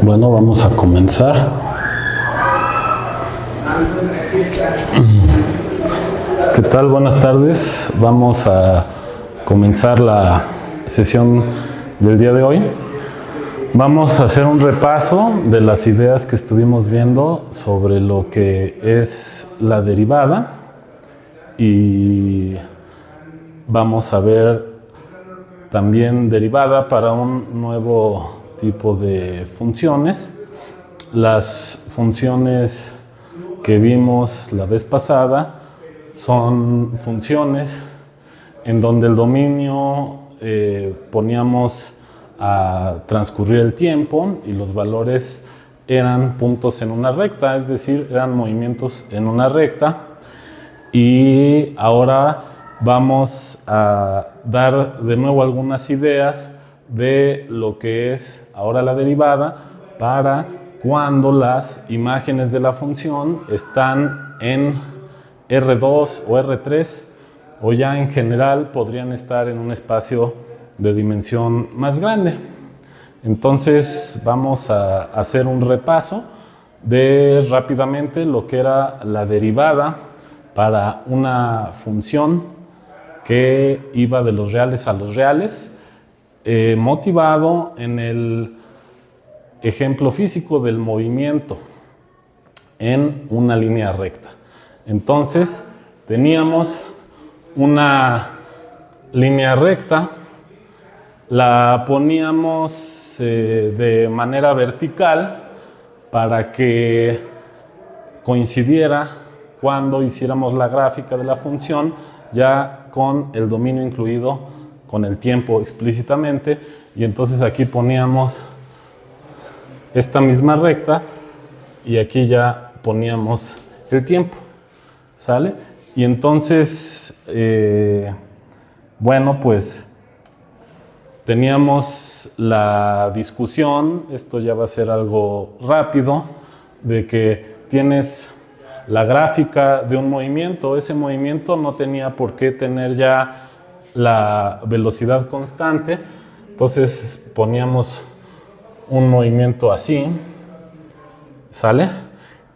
Bueno, vamos a comenzar. ¿Qué tal? Buenas tardes. Vamos a comenzar la sesión del día de hoy. Vamos a hacer un repaso de las ideas que estuvimos viendo sobre lo que es la derivada y vamos a ver también derivada para un nuevo tipo de funciones. Las funciones que vimos la vez pasada son funciones en donde el dominio poníamos a transcurrir el tiempo y los valores eran puntos en una recta, es decir, eran movimientos en una recta. Y ahora vamos a dar de nuevo algunas ideas de lo que es ahora la derivada para cuando las imágenes de la función están en R2 o R3 o ya en general podrían estar en un espacio de dimensión más grande. Entonces vamos a hacer un repaso de rápidamente lo que era la derivada para una función que iba de los reales a los reales, motivado en el ejemplo físico del movimiento en una línea recta. Entonces teníamos una línea recta, la poníamos de manera vertical para que coincidiera cuando hiciéramos la gráfica de la función ya con el dominio incluido con el tiempo explícitamente, y entonces aquí poníamos esta misma recta y aquí ya poníamos el tiempo, ¿sale? Y entonces, bueno, pues teníamos la discusión, esto ya va a ser algo rápido, de que tienes la gráfica de un movimiento. Ese movimiento no tenía por qué tener ya la velocidad constante, entonces poníamos un movimiento así, ¿sale?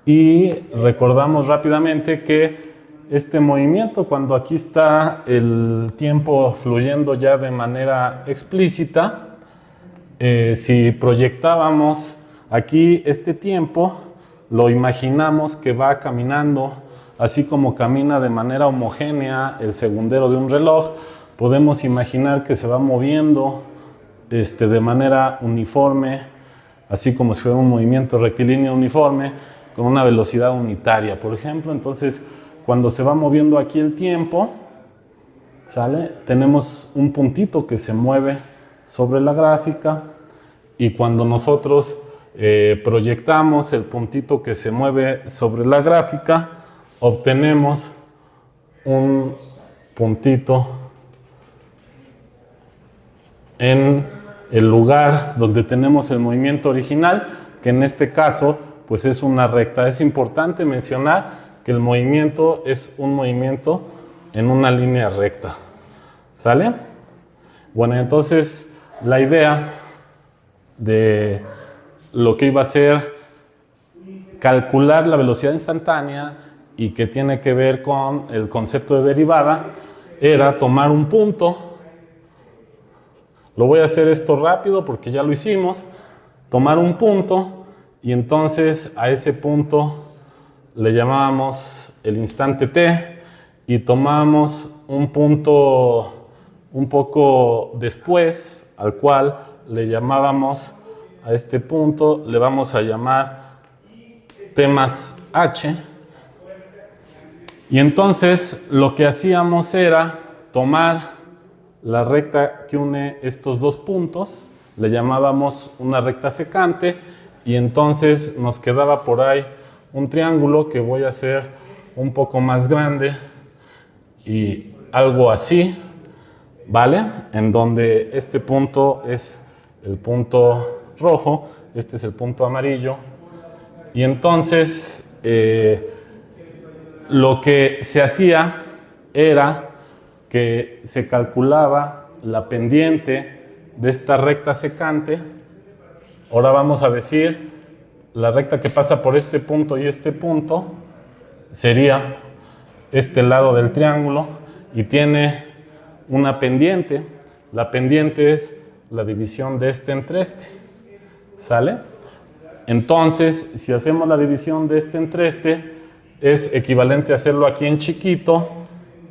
Y recordamos rápidamente que este movimiento, cuando aquí está el tiempo fluyendo ya de manera explícita, si proyectábamos aquí este tiempo, lo imaginamos que va caminando, así como camina de manera homogénea el segundero de un reloj, podemos imaginar que se va moviendo de manera uniforme, así como si fuera un movimiento rectilíneo uniforme, con una velocidad unitaria, por ejemplo. Entonces, cuando se va moviendo aquí el tiempo, ¿sale? Tenemos un puntito que se mueve sobre la gráfica, y cuando nosotros proyectamos el puntito que se mueve sobre la gráfica, obtenemos un puntito en el lugar donde tenemos el movimiento original, que en este caso pues es una recta. Es importante mencionar que el movimiento es un movimiento en una línea recta, ¿sale? Bueno, entonces la idea de lo que iba a ser calcular la velocidad instantánea y que tiene que ver con el concepto de derivada era tomar un punto. Lo voy a hacer esto rápido porque ya lo hicimos. Tomar un punto y entonces a ese punto le llamábamos el instante t, y tomamos un punto un poco después al cual le llamábamos, a este punto le vamos a llamar t más h, y entonces lo que hacíamos era tomar la recta que une estos dos puntos, le llamábamos una recta secante, y entonces nos quedaba por ahí un triángulo que voy a hacer un poco más grande y algo así, ¿vale? En donde este punto es el punto rojo, este es el punto amarillo, y entonces lo que se hacía era que se calculaba la pendiente de esta recta secante Ahora vamos a decir, la recta que pasa por este punto y este punto sería este lado del triángulo y tiene una pendiente. La pendiente es la división de este entre este, ¿sale? Entonces, si hacemos la división de este entre este, es equivalente a hacerlo aquí en chiquito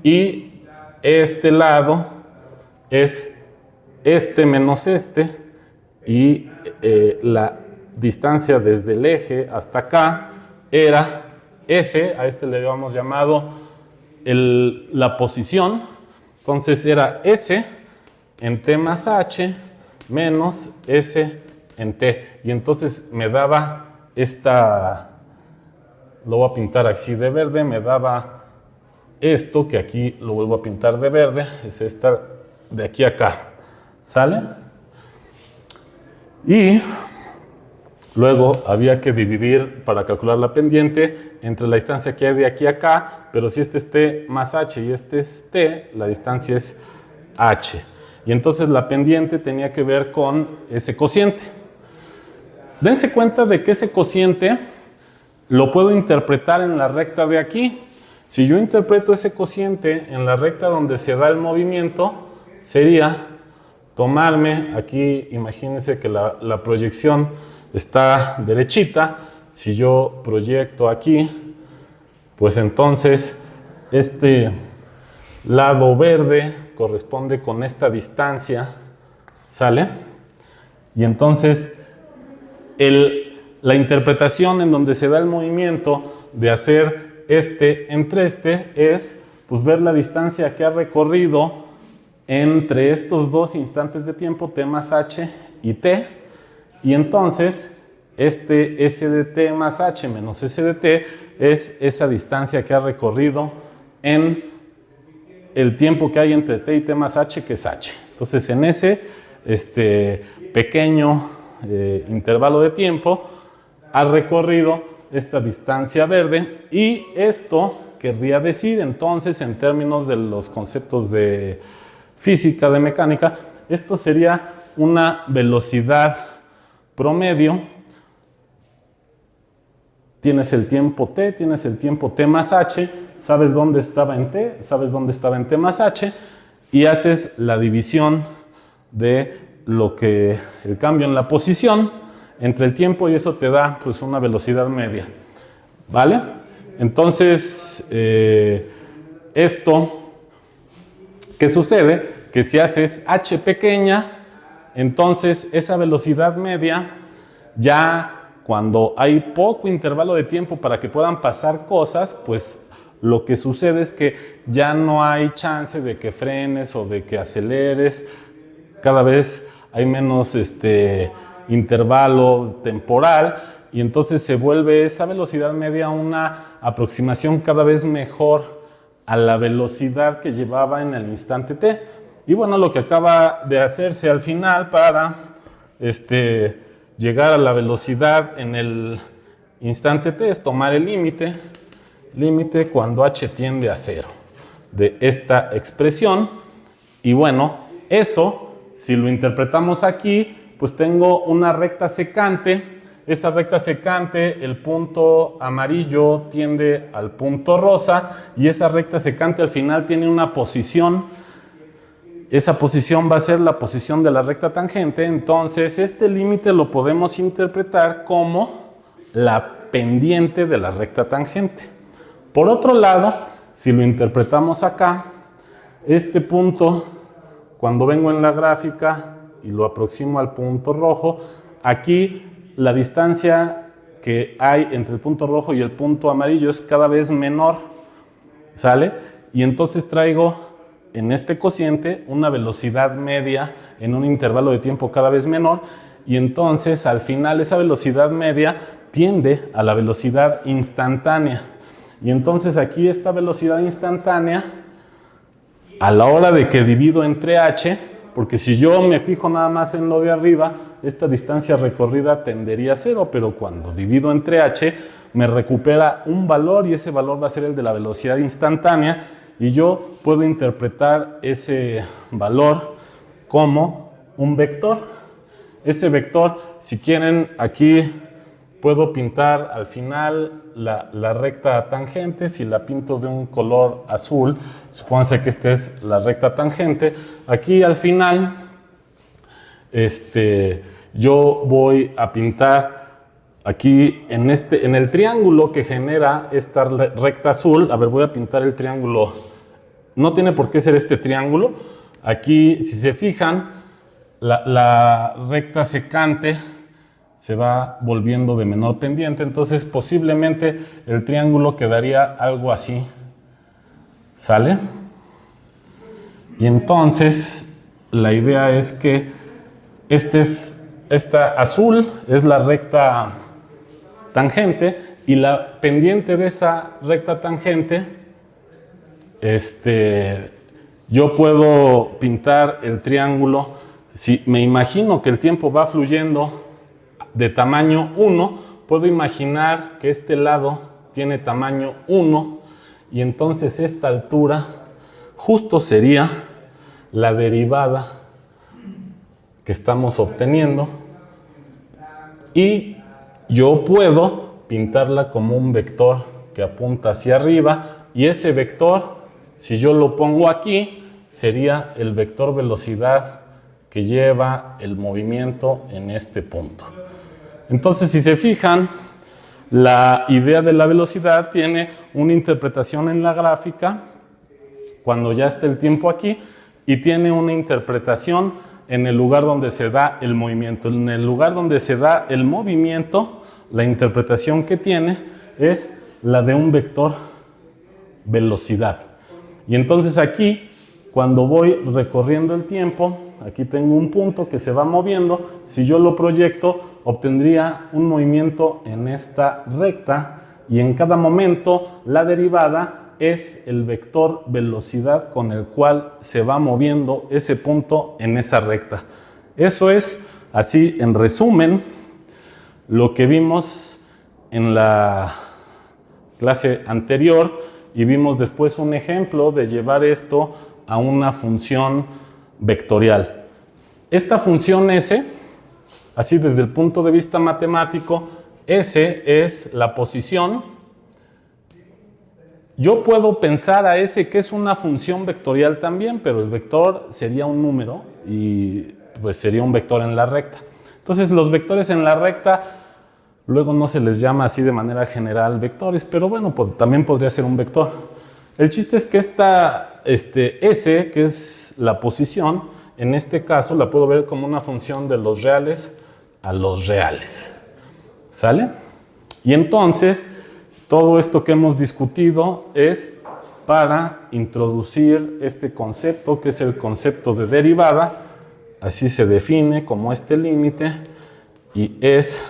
y este lado es este menos este y la distancia desde el eje hasta acá era S, a este le habíamos llamado la posición, entonces era S en T más H menos S en T, y entonces me daba esta, lo voy a pintar así de verde, me daba esto, que aquí lo vuelvo a pintar de verde, es esta de aquí a acá, ¿sale? Y luego había que dividir para calcular la pendiente entre la distancia que hay de aquí a acá, pero si este es T más H y este es T, la distancia es H. Y entonces la pendiente tenía que ver con ese cociente. Dense cuenta de que ese cociente lo puedo interpretar en la recta de aquí. Si yo interpreto ese cociente en la recta donde se da el movimiento, sería tomarme, aquí imagínense que la proyección está derechita, si yo proyecto aquí, pues entonces este lado verde corresponde con esta distancia, ¿sale? Y entonces la interpretación en donde se da el movimiento de hacer este entre este es pues ver la distancia que ha recorrido entre estos dos instantes de tiempo, t más h y t, y entonces este s de t más h menos s de t es esa distancia que ha recorrido en el tiempo que hay entre t y t más h, que es h. Entonces en ese pequeño intervalo de tiempo ha recorrido esta distancia verde, y esto querría decir entonces, en términos de los conceptos de física, de mecánica, esto sería una velocidad promedio. Tienes el tiempo t, tienes el tiempo t más h, sabes dónde estaba en t, sabes dónde estaba en t más h, y haces la división de el cambio en la posición entre el tiempo, y eso te da pues una velocidad media, ¿vale? Entonces, esto, ¿qué sucede? Que si haces h pequeña, entonces esa velocidad media, ya cuando hay poco intervalo de tiempo para que puedan pasar cosas, pues lo que sucede es que ya no hay chance de que frenes o de que aceleres, cada vez hay menos intervalo temporal, y entonces se vuelve esa velocidad media una aproximación cada vez mejor a la velocidad que llevaba en el instante t. Y bueno, lo que acaba de hacerse al final para llegar a la velocidad en el instante t es tomar el límite cuando h tiende a 0 de esta expresión. Y bueno, eso, si lo interpretamos aquí, pues tengo una recta secante. Esa recta secante, el punto amarillo tiende al punto rosa, y esa recta secante al final tiene una posición. Esa posición va a ser la posición de la recta tangente. Entonces este límite lo podemos interpretar como la pendiente de la recta tangente. Por otro lado, si lo interpretamos acá, este punto, cuando vengo en la gráfica y lo aproximo al punto rojo, aquí la distancia que hay entre el punto rojo y el punto amarillo es cada vez menor, ¿sale? Y entonces traigo en este cociente una velocidad media en un intervalo de tiempo cada vez menor, y entonces al final esa velocidad media tiende a la velocidad instantánea. Y entonces aquí esta velocidad instantánea, a la hora de que divido entre h, porque si yo me fijo nada más en lo de arriba, esta distancia recorrida tendería a 0, pero cuando divido entre h me recupera un valor, y ese valor va a ser el de la velocidad instantánea, y yo puedo interpretar ese valor como un vector. Ese vector, si quieren, aquí puedo pintar al final la recta tangente. Si la pinto de un color azul, supónganse que esta es la recta tangente. Aquí al final, yo voy a pintar aquí en el triángulo que genera esta recta azul. A ver, voy a pintar el triángulo. No tiene por qué ser este triángulo. Aquí, si se fijan, la recta secante se va volviendo de menor pendiente, entonces posiblemente el triángulo quedaría algo así, ¿sale? Y entonces la idea es que esta azul es la recta tangente y la pendiente de esa recta tangente, yo puedo pintar el triángulo. Si me imagino que el tiempo va fluyendo de tamaño 1, puedo imaginar que este lado tiene tamaño 1 y entonces esta altura justo sería la derivada que estamos obteniendo y yo puedo pintarla como un vector que apunta hacia arriba y ese vector, si yo lo pongo aquí, sería el vector velocidad que lleva el movimiento en este punto. Entonces, si se fijan, la idea de la velocidad tiene una interpretación en la gráfica cuando ya está el tiempo aquí y tiene una interpretación en el lugar donde se da el movimiento. En el lugar donde se da el movimiento, la interpretación que tiene es la de un vector velocidad. Y entonces aquí, cuando voy recorriendo el tiempo, aquí tengo un punto que se va moviendo. Si yo lo proyecto, obtendría un movimiento en esta recta y en cada momento la derivada es el vector velocidad con el cual se va moviendo ese punto en esa recta. Eso es, así en resumen, lo que vimos en la clase anterior y vimos después un ejemplo de llevar esto a una función vectorial. Esta función S, así desde el punto de vista matemático, S es la posición. Yo puedo pensar a S que es una función vectorial también, pero el vector sería un número y pues sería un vector en la recta. Entonces los vectores en la recta luego no se les llama así de manera general vectores, pero bueno, pues, también podría ser un vector. El chiste es que esta S, que es la posición, en este caso la puedo ver como una función de los reales a los reales. ¿Sale? Y entonces, todo esto que hemos discutido es para introducir este concepto, que es el concepto de derivada. Así se define como este límite y es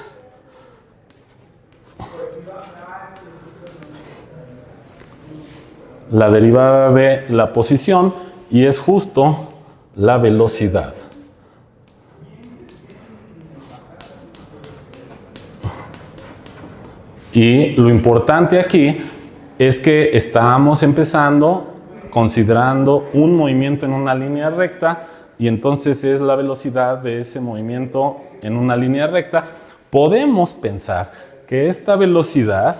la derivada de la posición y es justo la velocidad. Y lo importante aquí es que estamos empezando considerando un movimiento en una línea recta y entonces es la velocidad de ese movimiento en una línea recta. Podemos pensar que esta velocidad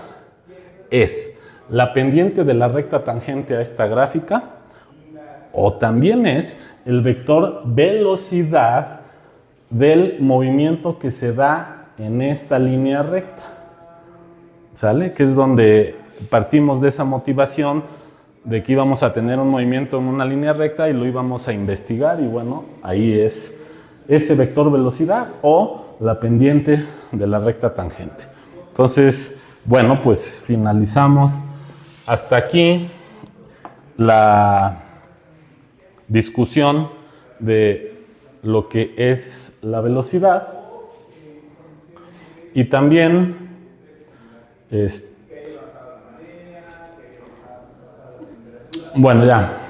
es la pendiente de la recta tangente a esta gráfica o también es el vector velocidad del movimiento que se da en esta línea recta. ¿Sale? Que es donde partimos de esa motivación de que íbamos a tener un movimiento en una línea recta y lo íbamos a investigar y bueno, ahí es ese vector velocidad o la pendiente de la recta tangente. Entonces, bueno, pues finalizamos hasta aquí la discusión de lo que es la velocidad y también bueno, ya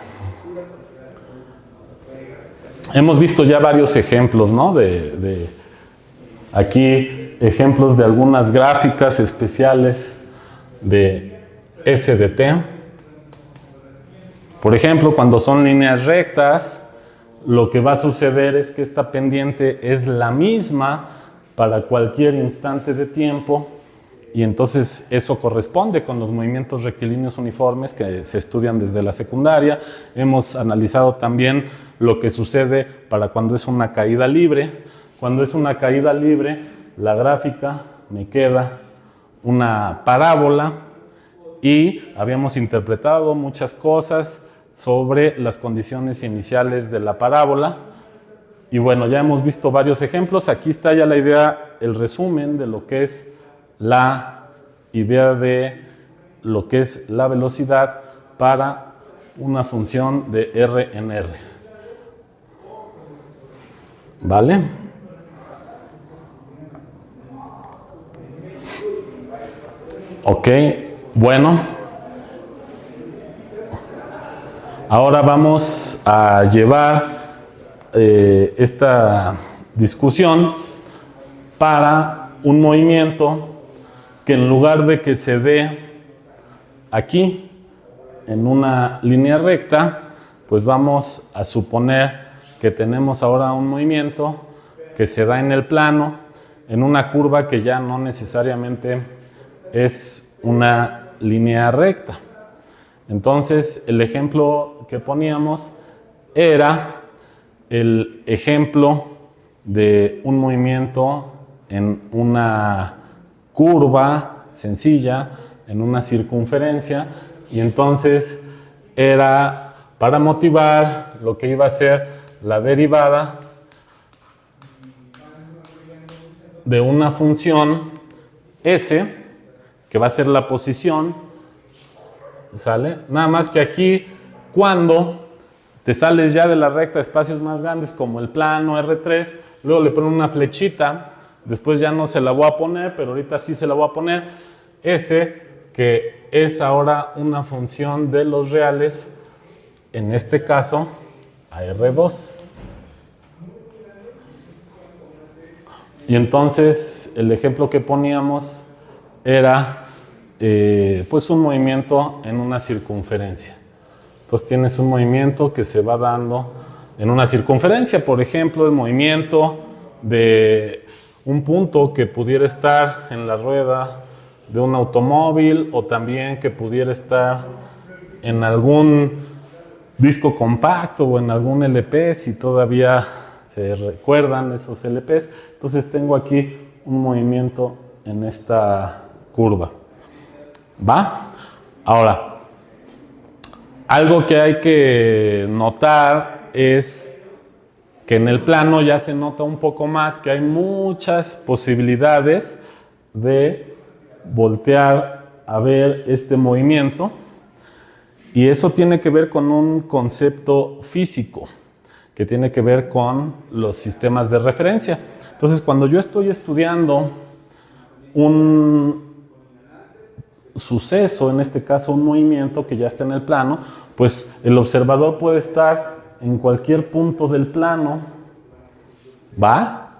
hemos visto ya varios ejemplos, ¿no? Aquí ejemplos de algunas gráficas especiales de SDT. Por ejemplo, cuando son líneas rectas, lo que va a suceder es que esta pendiente es la misma para cualquier instante de tiempo, y entonces eso corresponde con los movimientos rectilíneos uniformes que se estudian desde la secundaria. Hemos analizado también lo que sucede para cuando es una caída libre. Cuando es una caída libre, la gráfica me queda una parábola, y habíamos interpretado muchas cosas sobre las condiciones iniciales de la parábola. Y bueno, ya hemos visto varios ejemplos. Aquí está ya la idea, el resumen de lo que es la idea de lo que es la velocidad para una función de R en R. ¿Vale? Ok, bueno. Ahora vamos a llevar esta discusión para un movimiento que, en lugar de que se dé aquí en una línea recta, pues vamos a suponer que tenemos ahora un movimiento que se da en el plano, en una curva que ya no necesariamente es una línea recta. Entonces, el ejemplo que poníamos era el ejemplo de un movimiento en una curva sencilla, en una circunferencia, y entonces era para motivar lo que iba a ser la derivada de una función S, que va a ser la posición, ¿sale? Nada más que aquí, cuando te sales ya de la recta a espacios más grandes como el plano R3, luego le ponen una flechita, después ya no se la voy a poner, pero ahorita sí se la voy a poner, S, que es ahora una función de los reales, en este caso a R2. Y entonces el ejemplo que poníamos era pues un movimiento en una circunferencia. Entonces tienes un movimiento que se va dando en una circunferencia, por ejemplo, el movimiento de un punto que pudiera estar en la rueda de un automóvil, o también que pudiera estar en algún disco compacto o en algún LP, si todavía se recuerdan esos LPs. Entonces tengo aquí un movimiento en esta curva. ¿Va? Ahora, algo que hay que notar es que en el plano ya se nota un poco más que hay muchas posibilidades de voltear a ver este movimiento, y eso tiene que ver con un concepto físico que tiene que ver con los sistemas de referencia. Entonces, cuando yo estoy estudiando un suceso, en este caso un movimiento que ya está en el plano, pues el observador puede estar en cualquier punto del plano, ¿va?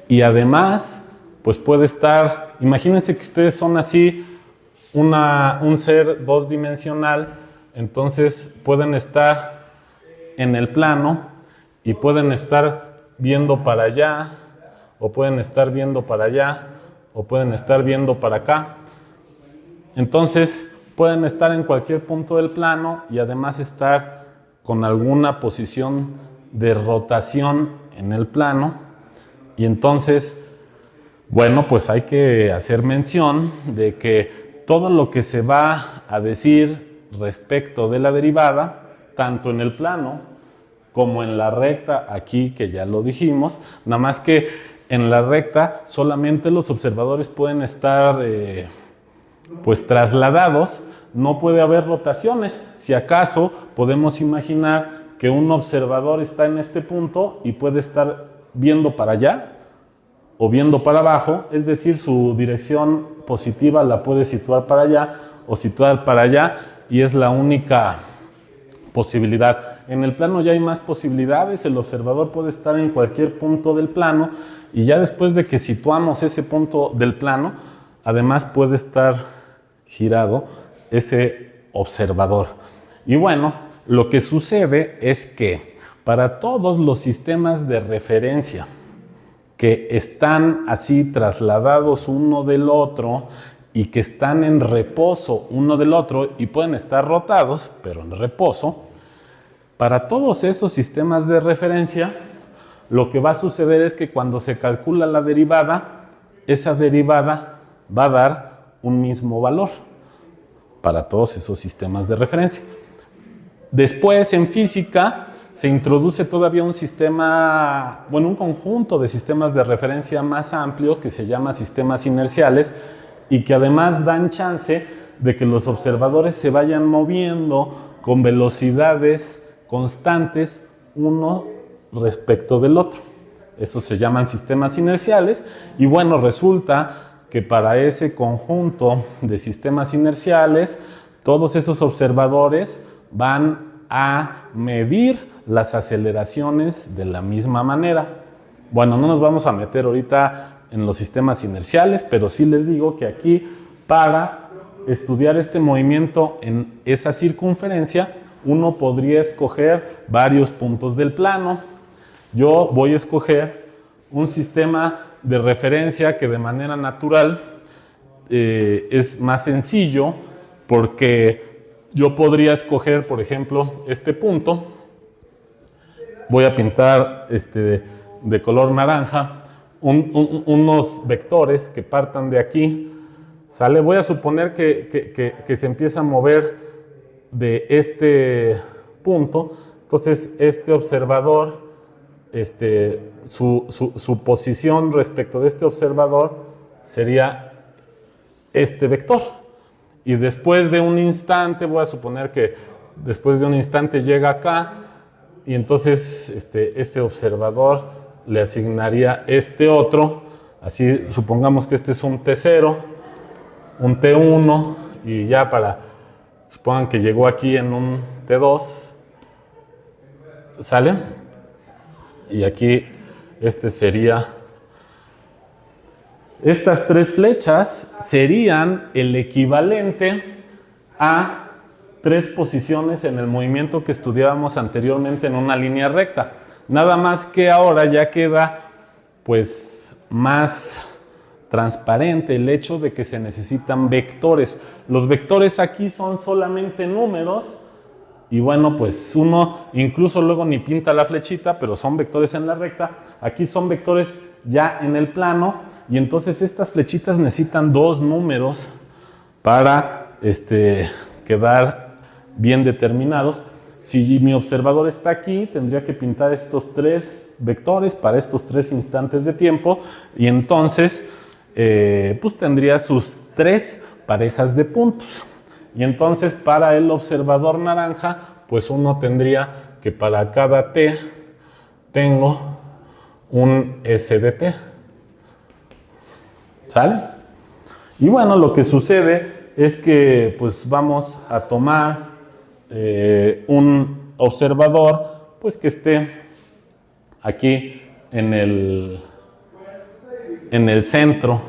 Y además, pues puede estar, imagínense que ustedes son así, un ser dos-dimensional, entonces pueden estar en el plano y pueden estar viendo para allá, o pueden estar viendo para allá, o pueden estar viendo para acá. Entonces pueden estar en cualquier punto del plano y además estar con alguna posición de rotación en el plano. Y entonces, bueno, pues hay que hacer mención de que todo lo que se va a decir respecto de la derivada, tanto en el plano como en la recta, aquí que ya lo dijimos, nada más que en la recta solamente los observadores pueden estar pues trasladados, no puede haber rotaciones. Si acaso podemos imaginar que un observador está en este punto y puede estar viendo para allá o viendo para abajo, es decir, su dirección positiva la puede situar para allá o situar para allá, y es la única posibilidad. En el plano ya hay más posibilidades, el observador puede estar en cualquier punto del plano, y ya después de que situamos ese punto del plano, además puede estar girado ese observador. Y bueno, lo que sucede es que para todos los sistemas de referencia que están así trasladados uno del otro y que están en reposo uno del otro y pueden estar rotados, pero en reposo, para todos esos sistemas de referencia, lo que va a suceder es que cuando se calcula la derivada, esa derivada va a dar un mismo valor para todos esos sistemas de referencia. Después, en física, se introduce todavía un sistema, bueno, un conjunto de sistemas de referencia más amplio que se llama sistemas inerciales y que además dan chance de que los observadores se vayan moviendo con velocidades constantes uno respecto del otro. Esos se llaman sistemas inerciales y bueno, resulta que para ese conjunto de sistemas inerciales, todos esos observadores van a medir las aceleraciones de la misma manera. Bueno, no nos vamos a meter ahorita en los sistemas inerciales, pero sí les digo que aquí, para estudiar este movimiento en esa circunferencia, uno podría escoger varios puntos del plano. Yo voy a escoger un sistema de referencia que de manera natural es más sencillo, porque yo podría escoger, por ejemplo, este punto. Voy a pintar de color naranja unos vectores que partan de aquí, ¿sale? Voy a suponer que se empieza a mover de este punto. Entonces este observador, su posición respecto de este observador sería este vector. Y después de un instante, voy a suponer que después de un instante llega acá, y entonces este observador le asignaría este otro. Así, supongamos que este es un T0, un T1, y ya supongan que llegó aquí en un T2, ¿sale? Y aquí sería, estas tres flechas serían el equivalente a 3 posiciones en el movimiento que estudiábamos anteriormente en una línea recta. Nada más que ahora ya queda pues más transparente el hecho de que se necesitan vectores. Los vectores aquí son solamente números. Y bueno, pues uno incluso luego ni pinta la flechita, pero son vectores en la recta. Aquí son vectores ya en el plano, y entonces estas flechitas necesitan 2 números para quedar bien determinados. Si mi observador está aquí, tendría que pintar estos 3 vectores para estos 3 instantes de tiempo, y entonces pues tendría sus 3 parejas de puntos. Y entonces para el observador naranja, pues uno tendría que para cada T tengo un S de T. ¿Sale? Y bueno, lo que sucede es que pues vamos a tomar un observador pues que esté aquí en el centro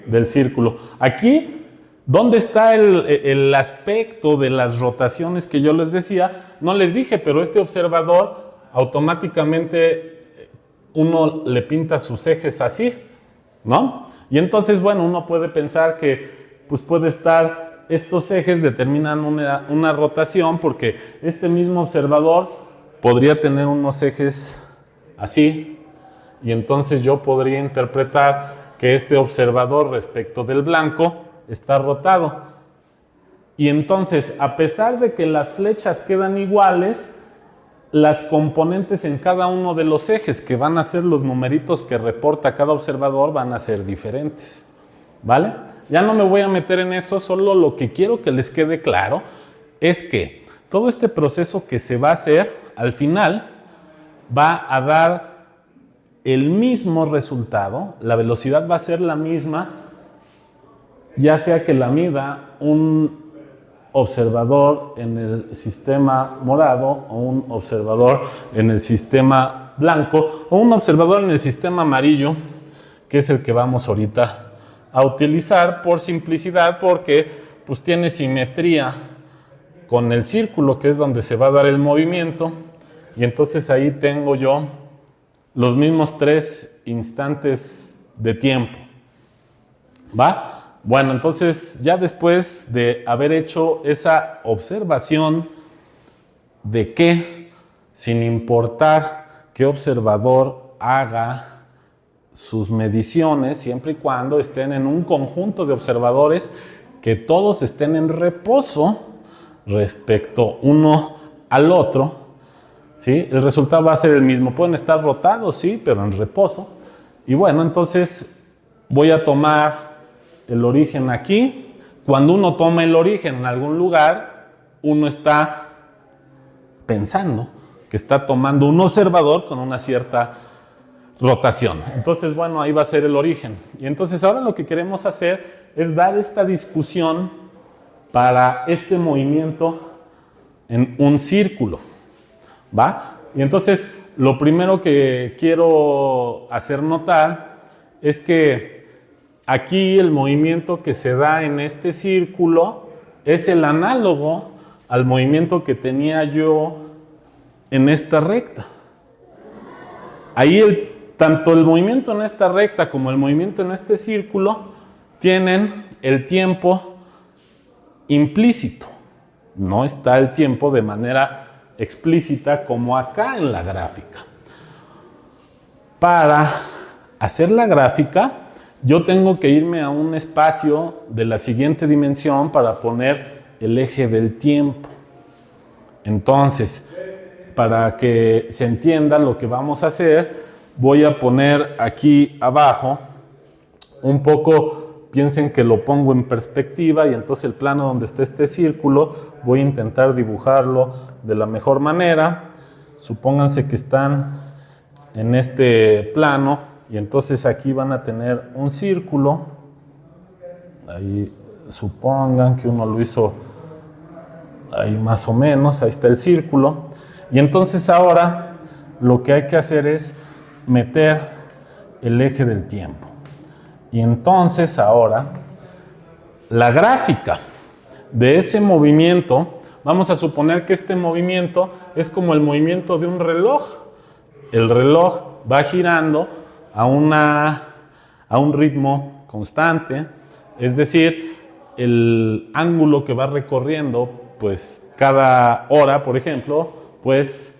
del círculo. Aquí, ¿dónde está el aspecto de las rotaciones que yo les decía? No les dije, pero este observador automáticamente uno le pinta sus ejes así, ¿no? Y entonces, bueno, uno puede pensar que pues puede estar, estos ejes determinan una rotación, porque este mismo observador podría tener unos ejes así, y entonces yo podría interpretar que este observador respecto del blanco está rotado. Y entonces, a pesar de que las flechas quedan iguales, las componentes en cada uno de los ejes, que van a ser los numeritos que reporta cada observador, van a ser diferentes, ¿vale? Ya no me voy a meter en eso, solo lo que quiero que les quede claro es que todo este proceso que se va a hacer, al final, va a dar el mismo resultado, la velocidad va a ser la misma, ya sea que la mida un observador en el sistema morado, o un observador en el sistema blanco, o un observador en el sistema amarillo, que es el que vamos ahorita a utilizar por simplicidad, porque pues tiene simetría con el círculo, que es donde se va a dar el movimiento, y entonces ahí tengo yo los mismos 3 instantes de tiempo. ¿Va? Bueno, entonces ya después de haber hecho esa observación de que, sin importar qué observador haga sus mediciones, siempre y cuando estén en un conjunto de observadores que todos estén en reposo respecto uno al otro, ¿sí? El resultado va a ser el mismo. Pueden estar rotados, sí, pero en reposo. Y bueno, entonces voy a tomar el origen aquí. Cuando uno toma el origen en algún lugar, uno está pensando que está tomando un observador con una cierta rotación. Entonces, bueno, ahí va a ser el origen. Y entonces ahora lo que queremos hacer es dar esta discusión para este movimiento en un círculo, ¿va? Y entonces lo primero que quiero hacer notar es que aquí el movimiento que se da en este círculo es el análogo al movimiento que tenía yo en esta recta. Ahí tanto el movimiento en esta recta como el movimiento en este círculo tienen el tiempo implícito. No está el tiempo de manera explícita como acá en la gráfica. Para hacer la gráfica, yo tengo que irme a un espacio de la siguiente dimensión para poner el eje del tiempo. Entonces, para que se entienda lo que vamos a hacer, voy a poner aquí abajo un poco, piensen que lo pongo en perspectiva, y entonces el plano donde está este círculo voy a intentar dibujarlo de la mejor manera. Supónganse que están en este plano y entonces aquí van a tener un círculo. Ahí supongan que uno lo hizo ahí más o menos, ahí está el círculo. Y entonces ahora lo que hay que hacer es meter el eje del tiempo. Y entonces ahora la gráfica de ese movimiento, vamos a suponer que este movimiento es como el movimiento de un reloj. El reloj va girando a un ritmo constante, es decir, el ángulo que va recorriendo, pues cada hora, por ejemplo, pues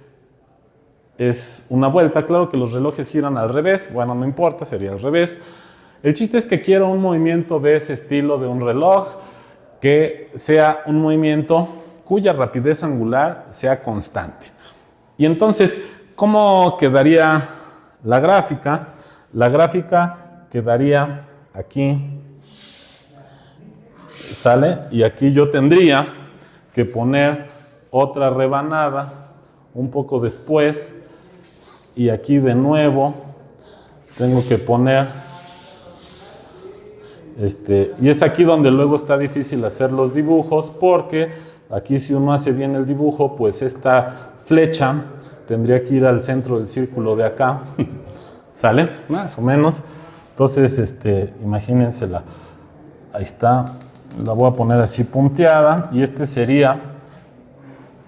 es una vuelta. Claro que los relojes giran al revés, bueno, no importa, sería al revés. El chiste es que quiero un movimiento de ese estilo de un reloj, que sea un movimiento cuya rapidez angular sea constante. Y entonces, ¿cómo quedaría la gráfica? La gráfica quedaría aquí, ¿sale? Y aquí yo tendría que poner otra rebanada un poco después, y aquí de nuevo tengo que poner y es aquí donde luego está difícil hacer los dibujos, porque aquí si uno hace bien el dibujo, pues esta flecha tendría que ir al centro del círculo de acá, ¿sale? Más o menos. Entonces, imagínensela, ahí está, la voy a poner así punteada, y este sería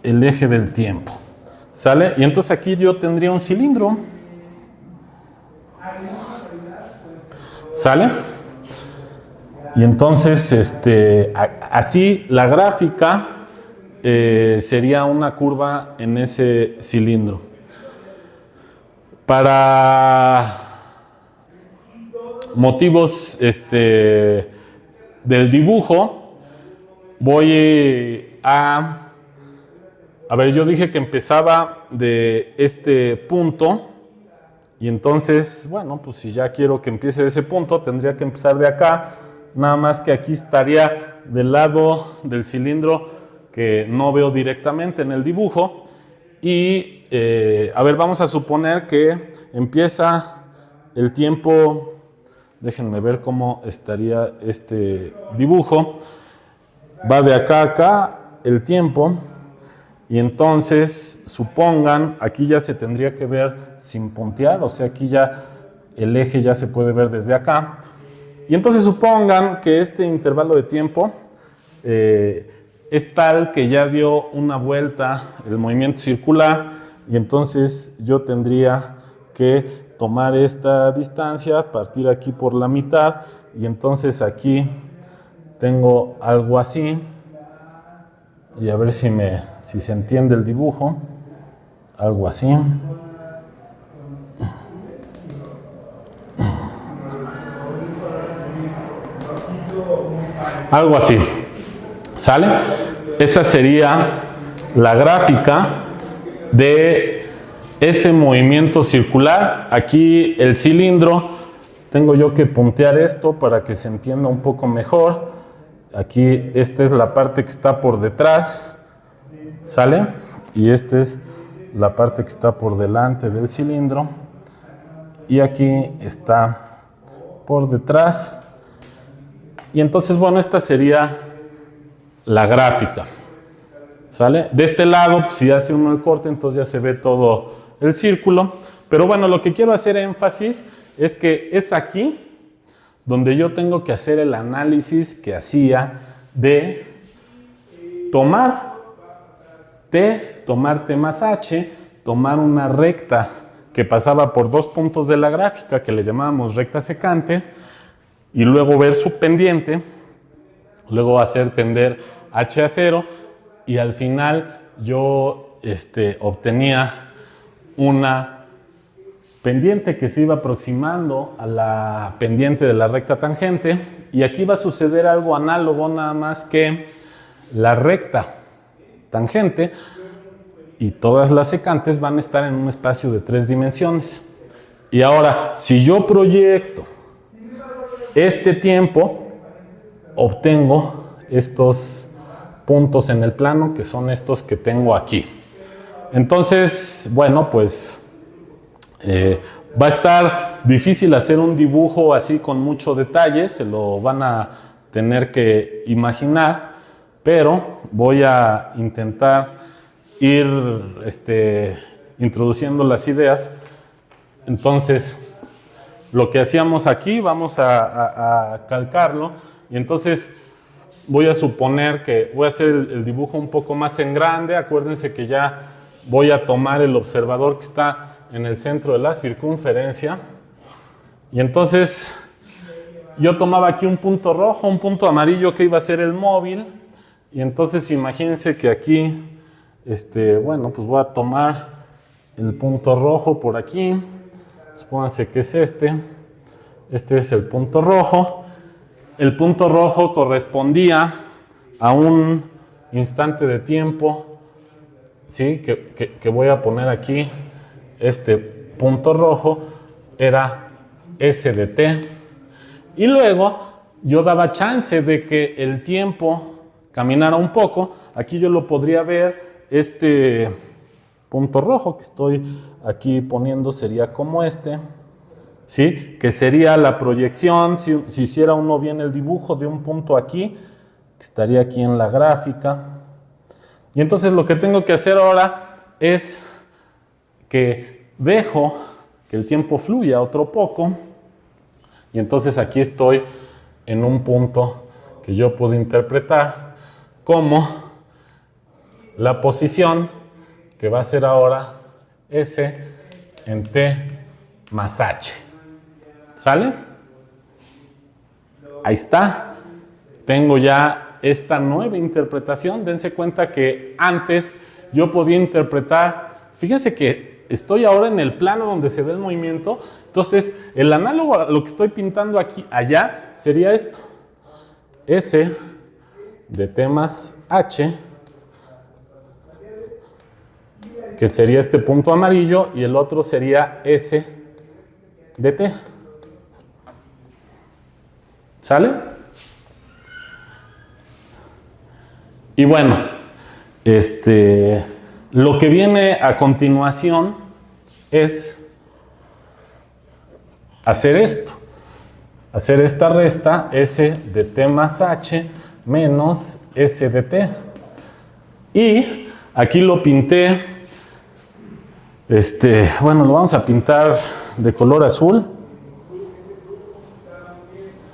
el eje del tiempo, ¿sale? Y entonces aquí yo tendría un cilindro, ¿sale? Y entonces, así la gráfica sería una curva en ese cilindro. Para motivos del dibujo, voy a ver, yo dije que empezaba de este punto, y entonces, bueno, pues si ya quiero que empiece de ese punto, tendría que empezar de acá. Nada más que aquí estaría del lado del cilindro que no veo directamente en el dibujo. Y, a ver, vamos a suponer que empieza el tiempo. Déjenme ver cómo estaría este dibujo. Va de acá a acá el tiempo. Y entonces, supongan, aquí ya se tendría que ver sin puntear. O sea, aquí ya el eje ya se puede ver desde acá. Y entonces supongan que este intervalo de tiempo es tal que ya dio una vuelta el movimiento circular, y entonces yo tendría que tomar esta distancia, partir aquí por la mitad, y entonces aquí tengo algo así, y a ver si se entiende el dibujo, algo así. Algo así, ¿sale? Esa sería la gráfica de ese movimiento circular. Aquí el cilindro, tengo yo que puntear esto para que se entienda un poco mejor. Aquí esta es la parte que está por detrás, ¿sale? Y esta es la parte que está por delante del cilindro. Y aquí está por detrás. Y entonces, bueno, esta sería la gráfica, ¿sale? De este lado, pues, si hace uno el corte, entonces ya se ve todo el círculo. Pero bueno, lo que quiero hacer énfasis es que es aquí donde yo tengo que hacer el análisis que hacía de tomar T más H, tomar una recta que pasaba por dos puntos de la gráfica que le llamábamos recta secante, y luego ver su pendiente, luego hacer tender H a 0, y al final yo obtenía una pendiente que se iba aproximando a la pendiente de la recta tangente, y aquí va a suceder algo análogo, nada más que la recta tangente y todas las secantes van a estar en un espacio de 3 dimensiones. Y ahora, si yo proyecto este tiempo, obtengo estos puntos en el plano, que son estos que tengo aquí. Entonces, bueno, pues va a estar difícil hacer un dibujo así con mucho detalle, se lo van a tener que imaginar, pero voy a intentar ir introduciendo las ideas. Entonces, lo que hacíamos aquí, vamos a calcarlo, y entonces voy a suponer que voy a hacer el dibujo un poco más en grande. Acuérdense que ya voy a tomar el observador que está en el centro de la circunferencia, y entonces yo tomaba aquí un punto rojo, un punto amarillo que iba a ser el móvil, y entonces imagínense que aquí, bueno, pues voy a tomar el punto rojo por aquí. Supónganse que es este es el punto rojo. El punto rojo correspondía a un instante de tiempo, ¿sí? que voy a poner aquí. Este punto rojo era S de t, y luego yo daba chance de que el tiempo caminara un poco. Aquí yo lo podría ver, este punto rojo que estoy aquí poniendo sería como ¿sí? Que sería la proyección, si hiciera uno bien el dibujo de un punto aquí, que estaría aquí en la gráfica. Y entonces lo que tengo que hacer ahora es que dejo que el tiempo fluya otro poco, y entonces aquí estoy en un punto que yo puedo interpretar como la posición que va a ser ahora S en T más H. ¿Sale? Ahí está. Tengo ya esta nueva interpretación. Dense cuenta que antes yo podía interpretar, fíjense que estoy ahora en el plano donde se ve el movimiento, entonces el análogo a lo que estoy pintando aquí, allá, sería esto. S de T más H, que sería este punto amarillo, y el otro sería S de T. ¿Sale? Y bueno, lo que viene a continuación es hacer esto. Hacer esta resta, S de T más H menos S de T. Y aquí lo pinté. Bueno, lo vamos a pintar de color azul.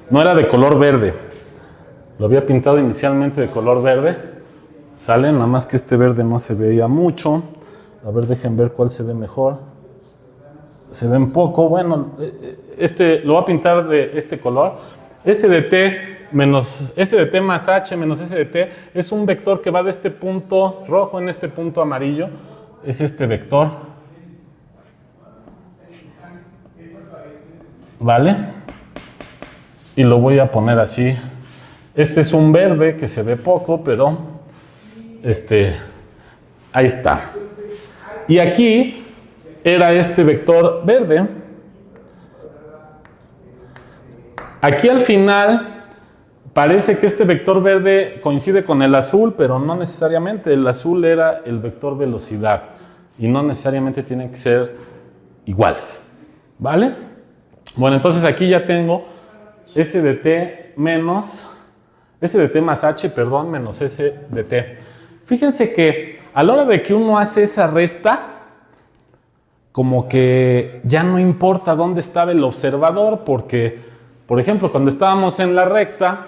No era de color verde. Lo había pintado inicialmente de color verde. ¿Sale? Nada más que este verde no se veía mucho. A ver, dejen ver cuál se ve mejor. Se ve un poco, bueno, lo voy a pintar de este color. S de t menos S de t más h menos S de t es un vector que va de este punto rojo en este punto amarillo. Es este vector. ¿Vale? Y lo voy a poner así. Este es un verde que se ve poco, pero ahí está. Y aquí era este vector verde. Aquí al final parece que este vector verde coincide con el azul, pero no necesariamente. El azul era el vector velocidad y no necesariamente tienen que ser iguales. ¿Vale? Bueno, entonces aquí ya tengo S de t menos S de t más h, perdón, menos S de t. Fíjense que a la hora de que uno hace esa resta, como que ya no importa dónde estaba el observador, porque, por ejemplo, cuando estábamos en la recta,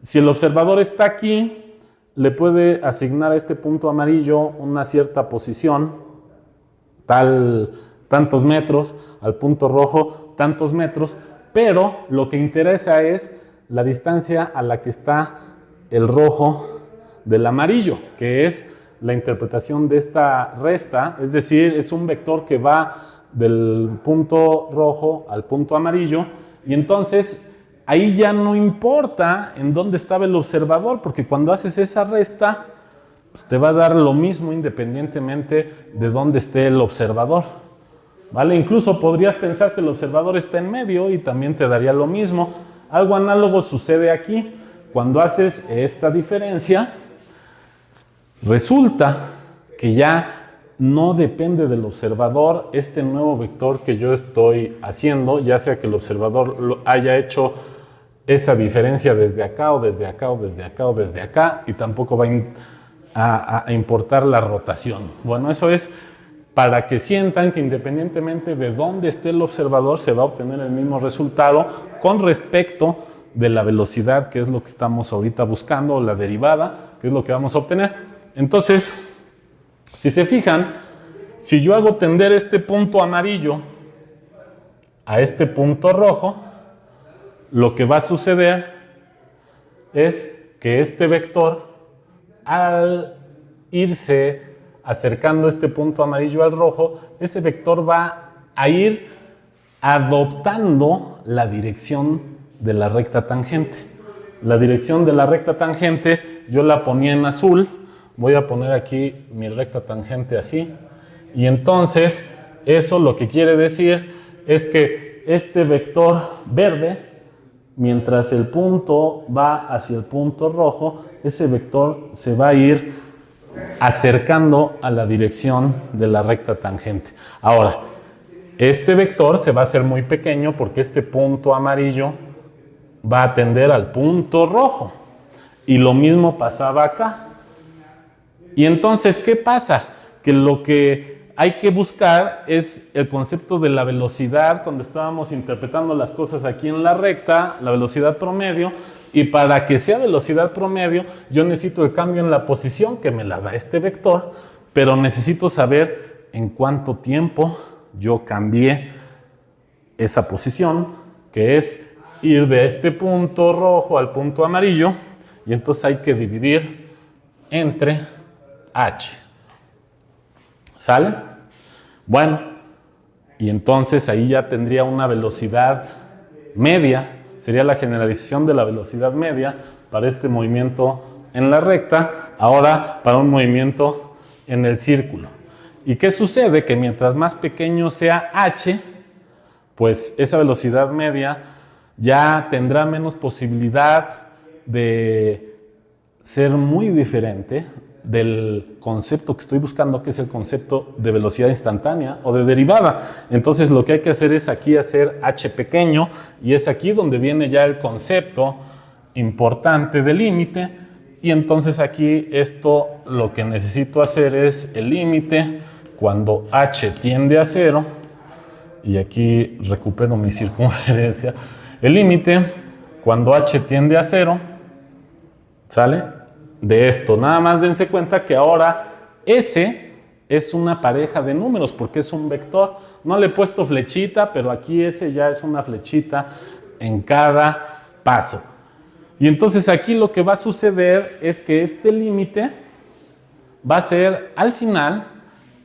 si el observador está aquí, le puede asignar a este punto amarillo una cierta posición, tantos metros, al punto rojo, tantos metros, pero lo que interesa es la distancia a la que está el rojo del amarillo, que es la interpretación de esta resta, es decir, es un vector que va del punto rojo al punto amarillo, y entonces ahí ya no importa en dónde estaba el observador, porque cuando haces esa resta, pues te va a dar lo mismo independientemente de dónde esté el observador. ¿Vale? Incluso podrías pensar que el observador está en medio y también te daría lo mismo. Algo análogo sucede aquí. Cuando haces esta diferencia, resulta que ya no depende del observador este nuevo vector que yo estoy haciendo, ya sea que el observador haya hecho esa diferencia desde acá o desde acá o desde acá o desde acá, y tampoco va a importar la rotación. Bueno, eso es para que sientan que independientemente de dónde esté el observador se va a obtener el mismo resultado con respecto de la velocidad, que es lo que estamos ahorita buscando, o la derivada, que es lo que vamos a obtener. Entonces, si se fijan, si yo hago tender este punto amarillo a este punto rojo, lo que va a suceder es que este vector, al irse acercando este punto amarillo al rojo, ese vector va a ir adoptando la dirección de la recta tangente. La dirección de la recta tangente yo la ponía en azul, voy a poner aquí mi recta tangente así, y entonces eso lo que quiere decir es que este vector verde, mientras el punto va hacia el punto rojo, ese vector se va a ir acercando a la dirección de la recta tangente. Ahora, este vector se va a hacer muy pequeño porque este punto amarillo va a tender al punto rojo. Y lo mismo pasaba acá. Y entonces, ¿qué pasa? Que lo que hay que buscar es el concepto de la velocidad, cuando estábamos interpretando las cosas aquí en la recta, la velocidad promedio. Y para que sea velocidad promedio, yo necesito el cambio en la posición que me la da este vector, pero necesito saber en cuánto tiempo yo cambié esa posición, que es ir de este punto rojo al punto amarillo, y entonces hay que dividir entre h. ¿Sale? Bueno, y entonces ahí ya tendría una velocidad media. Sería la generalización de la velocidad media para este movimiento en la recta, ahora para un movimiento en el círculo. ¿Y qué sucede? Que mientras más pequeño sea h, pues esa velocidad media ya tendrá menos posibilidad de ser muy diferente del concepto que estoy buscando, que es el concepto de velocidad instantánea o de derivada. Entonces lo que hay que hacer es aquí hacer h pequeño, y es aquí donde viene ya el concepto importante del límite. Y entonces aquí esto lo que necesito hacer es el límite cuando h tiende a 0, y aquí recupero mi circunferencia, el límite cuando h tiende a 0, ¿sale? De esto, nada más dense cuenta que ahora S es una pareja de números porque es un vector. No le he puesto flechita, pero aquí ese ya es una flechita en cada paso. Y entonces aquí lo que va a suceder es que este límite va a ser al final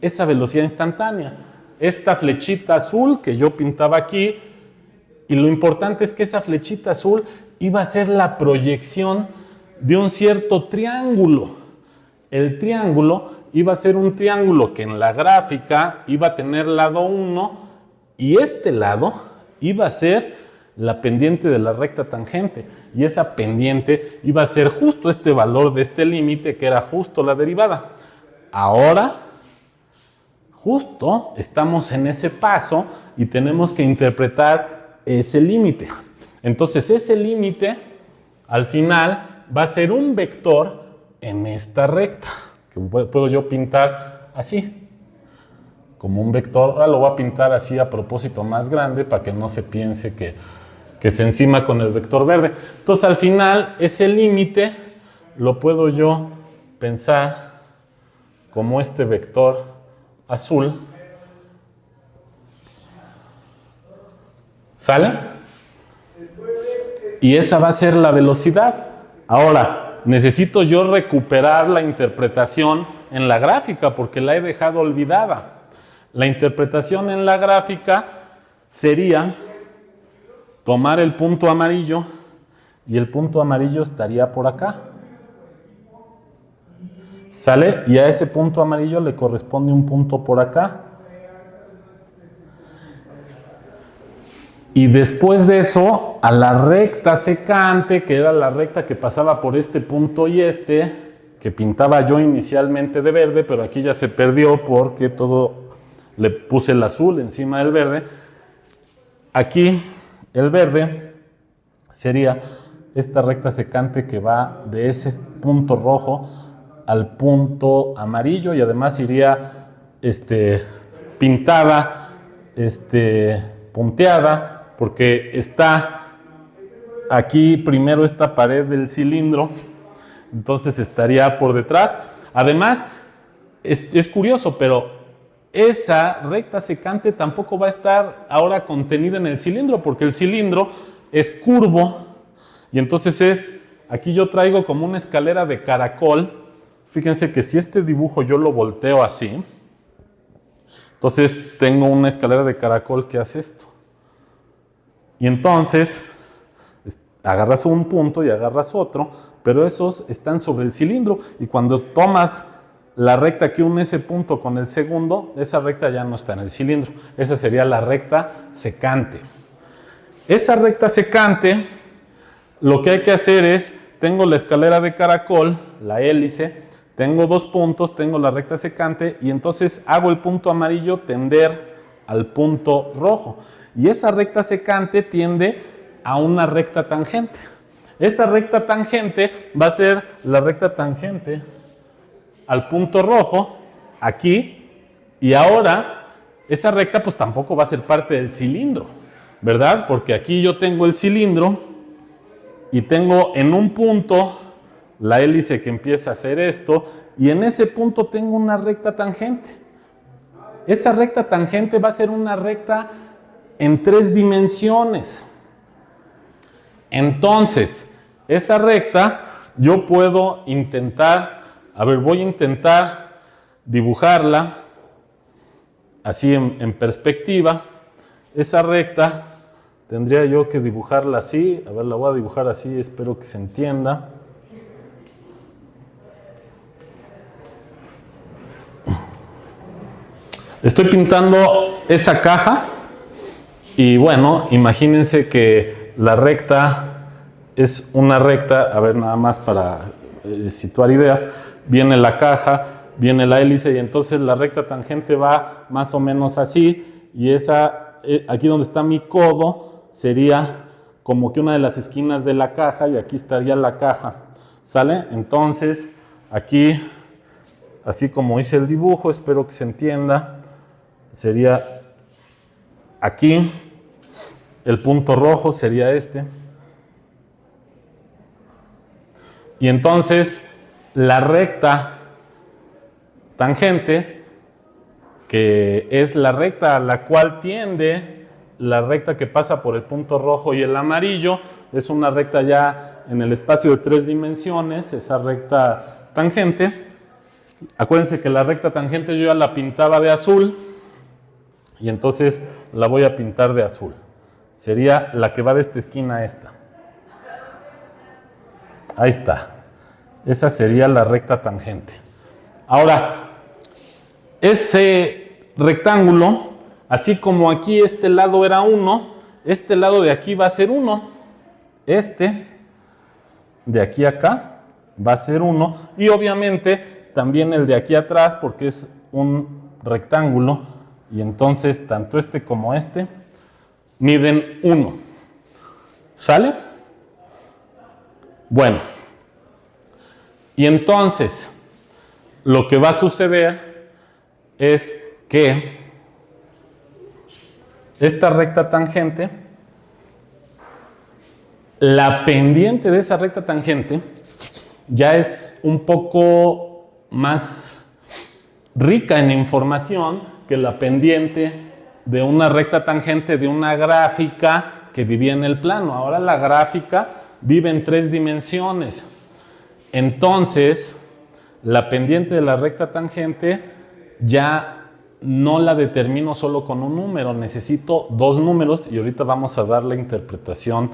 esa velocidad instantánea. Esta flechita azul que yo pintaba aquí, y lo importante es que esa flechita azul iba a ser la proyección de un cierto triángulo. El triángulo iba a ser un triángulo que en la gráfica iba a tener lado 1 y este lado iba a ser la pendiente de la recta tangente. Y esa pendiente iba a ser justo este valor de este límite que era justo la derivada. Ahora, justo estamos en ese paso y tenemos que interpretar ese límite. Entonces ese límite al final va a ser un vector en esta recta, que puedo yo pintar así, como un vector. Ahora lo voy a pintar así a propósito más grande para que no se piense que se encima con el vector verde. Entonces al final ese límite lo puedo yo pensar como este vector azul. ¿Sale? Y esa va a ser la velocidad. Ahora, necesito yo recuperar la interpretación en la gráfica porque la he dejado olvidada. La interpretación en la gráfica sería tomar el punto amarillo y el punto amarillo estaría por acá. ¿Sale? Y a ese punto amarillo le corresponde un punto por acá. Y después de eso, a la recta secante, que era la recta que pasaba por este punto y este, que pintaba yo inicialmente de verde, pero aquí ya se perdió porque le puse el azul encima del verde. Aquí el verde sería esta recta secante que va de ese punto rojo al punto amarillo y además iría pintada, punteada, porque está aquí primero esta pared del cilindro, entonces estaría por detrás. Además, es curioso, pero esa recta secante tampoco va a estar ahora contenida en el cilindro, porque el cilindro es curvo, y entonces aquí yo traigo como una escalera de caracol. Fíjense que si este dibujo yo lo volteo así, entonces tengo una escalera de caracol que hace esto. Y entonces agarras un punto y agarras otro, pero esos están sobre el cilindro y cuando tomas la recta que une ese punto con el segundo, esa recta ya no está en el cilindro. Esa sería la recta secante. Esa recta secante, lo que hay que hacer es, tengo la escalera de caracol, la hélice, tengo dos puntos, tengo la recta secante y entonces hago el punto amarillo tender al punto rojo. Y esa recta secante tiende a una recta tangente. Esa recta tangente va a ser la recta tangente al punto rojo, aquí, y ahora esa recta pues tampoco va a ser parte del cilindro, ¿verdad? Porque aquí yo tengo el cilindro y tengo en un punto la hélice que empieza a hacer esto, y en ese punto tengo una recta tangente. Esa recta tangente va a ser una recta en 3 dimensiones. Entonces, esa recta yo puedo intentar, voy a intentar dibujarla así en perspectiva. Esa recta tendría yo que dibujarla así. La voy a dibujar así, espero que se entienda. Estoy pintando esa caja y bueno, imagínense que la recta es una recta, nada más para situar ideas, viene la caja, viene la hélice y entonces la recta tangente va más o menos así y esa, aquí donde está mi codo, sería como que una de las esquinas de la caja y aquí estaría la caja, ¿sale? Entonces, aquí, así como hice el dibujo, espero que se entienda, sería aquí, el punto rojo sería este. Y entonces la recta tangente que es la recta a la cual tiende la recta que pasa por el punto rojo y el amarillo. Es una recta ya en el espacio de 3 dimensiones, esa recta tangente. Acuérdense que la recta tangente yo ya la pintaba de azul y entonces la voy a pintar de azul. Sería la que va de esta esquina a esta. Ahí está. Esa sería la recta tangente. Ahora, ese rectángulo, así como aquí este lado era 1, este lado de aquí va a ser 1. Este de aquí a acá va a ser 1. Y obviamente también el de aquí atrás, porque es un rectángulo. Y entonces tanto este como este miden 1. ¿Sale? Bueno. Y entonces lo que va a suceder es que esta recta tangente, la pendiente de esa recta tangente ya es un poco más rica en información que la pendiente de una recta tangente de una gráfica que vivía en el plano. Ahora la gráfica vive en 3 dimensiones. Entonces, la pendiente de la recta tangente ya no la determino solo con un número, necesito 2 números y ahorita vamos a dar la interpretación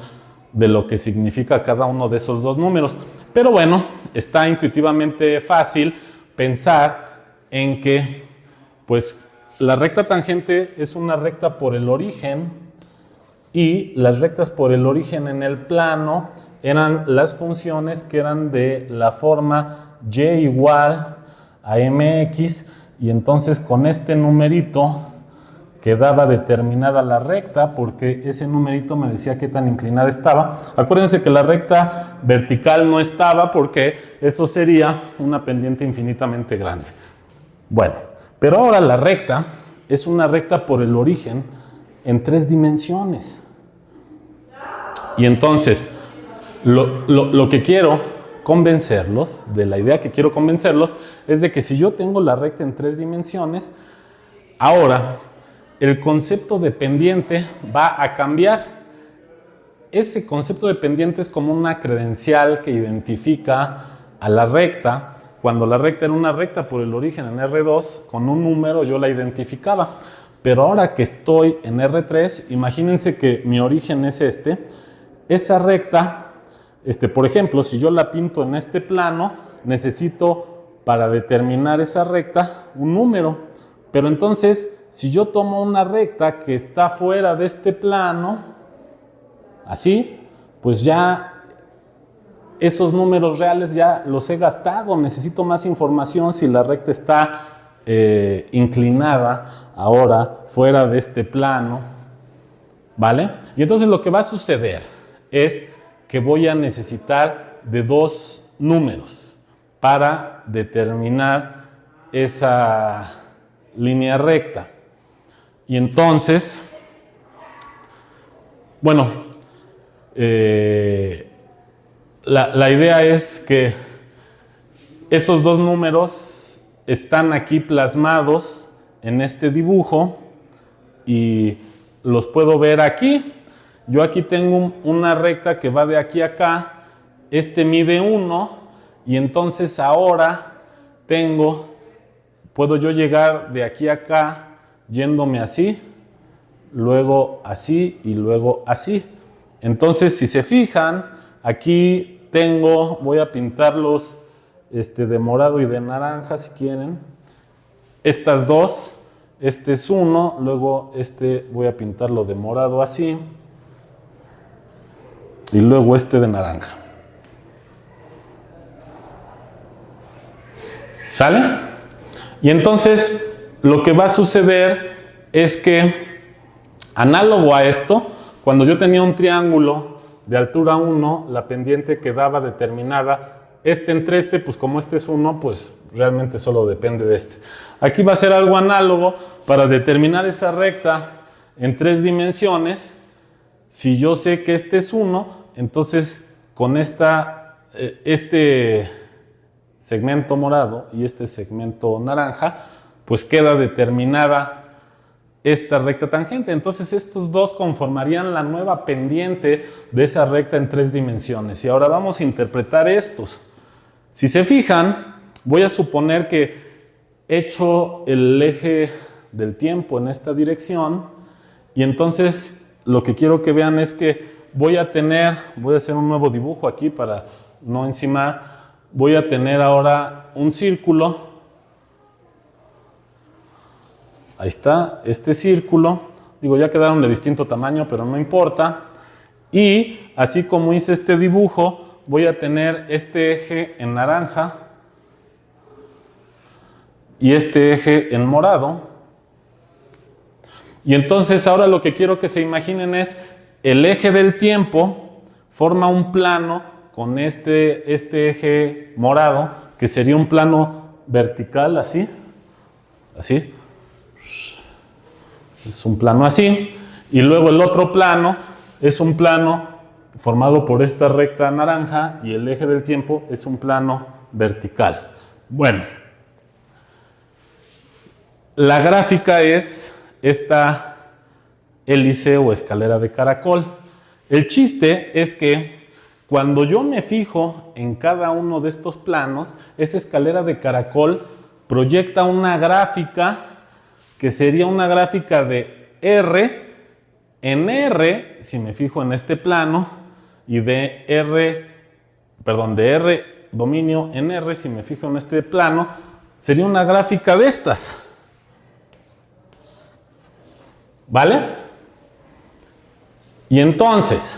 de lo que significa cada uno de esos 2 números. Pero bueno, está intuitivamente fácil pensar en que pues la recta tangente es una recta por el origen y las rectas por el origen en el plano eran las funciones que eran de la forma y igual a mx, y entonces con este numerito quedaba determinada la recta, porque ese numerito me decía qué tan inclinada estaba. Acuérdense que la recta vertical no estaba porque eso sería una pendiente infinitamente grande. Bueno, pero ahora la recta es una recta por el origen en 3 dimensiones. Y entonces lo que quiero convencerlos, de la idea que quiero convencerlos, es de que si yo tengo la recta en 3 dimensiones, ahora el concepto de pendiente va a cambiar. Ese concepto de pendiente es como una credencial que identifica a la recta. Cuando la recta era una recta por el origen en R2, con un número yo la identificaba. Pero ahora que estoy en R3, imagínense que mi origen es esa recta. Por ejemplo, si yo la pinto en este plano, necesito para determinar esa recta un número. Pero entonces, si yo tomo una recta que está fuera de este plano, así, pues ya esos números reales ya los he gastado. Necesito más información si la recta está inclinada ahora fuera de este plano, ¿vale? Y entonces lo que va a suceder es que voy a necesitar de 2 números para determinar esa línea recta. Y entonces, bueno, la idea es que esos 2 números están aquí plasmados en este dibujo y los puedo ver aquí. Yo aquí tengo una recta que va de aquí a acá, mide 1, y entonces ahora puedo yo llegar de aquí a acá yéndome así, luego así y luego así. Entonces, si se fijan, aquí voy a pintarlos de morado y de naranja si quieren. Estas 2, es 1, luego voy a pintarlo de morado así. Y luego de naranja. ¿Sale? Y entonces lo que va a suceder es que, análogo a esto, cuando yo tenía un triángulo de altura 1, la pendiente quedaba determinada. Entre pues como es 1, pues realmente solo depende de Aquí va a ser algo análogo para determinar esa recta en 3 dimensiones. Si yo sé que es 1, entonces con segmento morado y segmento naranja, pues queda determinada esta recta tangente. Entonces estos dos conformarían la nueva pendiente de esa recta en 3 dimensiones. Y ahora vamos a interpretar estos. Si se fijan, voy a suponer que echo el eje del tiempo en esta dirección, y entonces lo que quiero que vean es que voy a hacer un nuevo dibujo aquí para no encimar. Voy a tener ahora un círculo. Ahí está, este círculo, digo, ya quedaron de distinto tamaño, pero no importa. Y así como hice este dibujo, voy a tener este eje en naranja y este eje en morado. Y entonces ahora lo que quiero que se imaginen es el eje del tiempo forma un plano con este eje morado, que sería un plano vertical, así. Es un plano así, y luego el otro plano es un plano formado por esta recta naranja, y el eje del tiempo es un plano vertical. Bueno, la gráfica es esta hélice o escalera de caracol. El chiste es que cuando yo me fijo en cada uno de estos planos, esa escalera de caracol proyecta una gráfica que sería una gráfica de R en R, si me fijo en este plano, y de R dominio en R, si me fijo en este plano, sería una gráfica de estas. ¿Vale? Y entonces,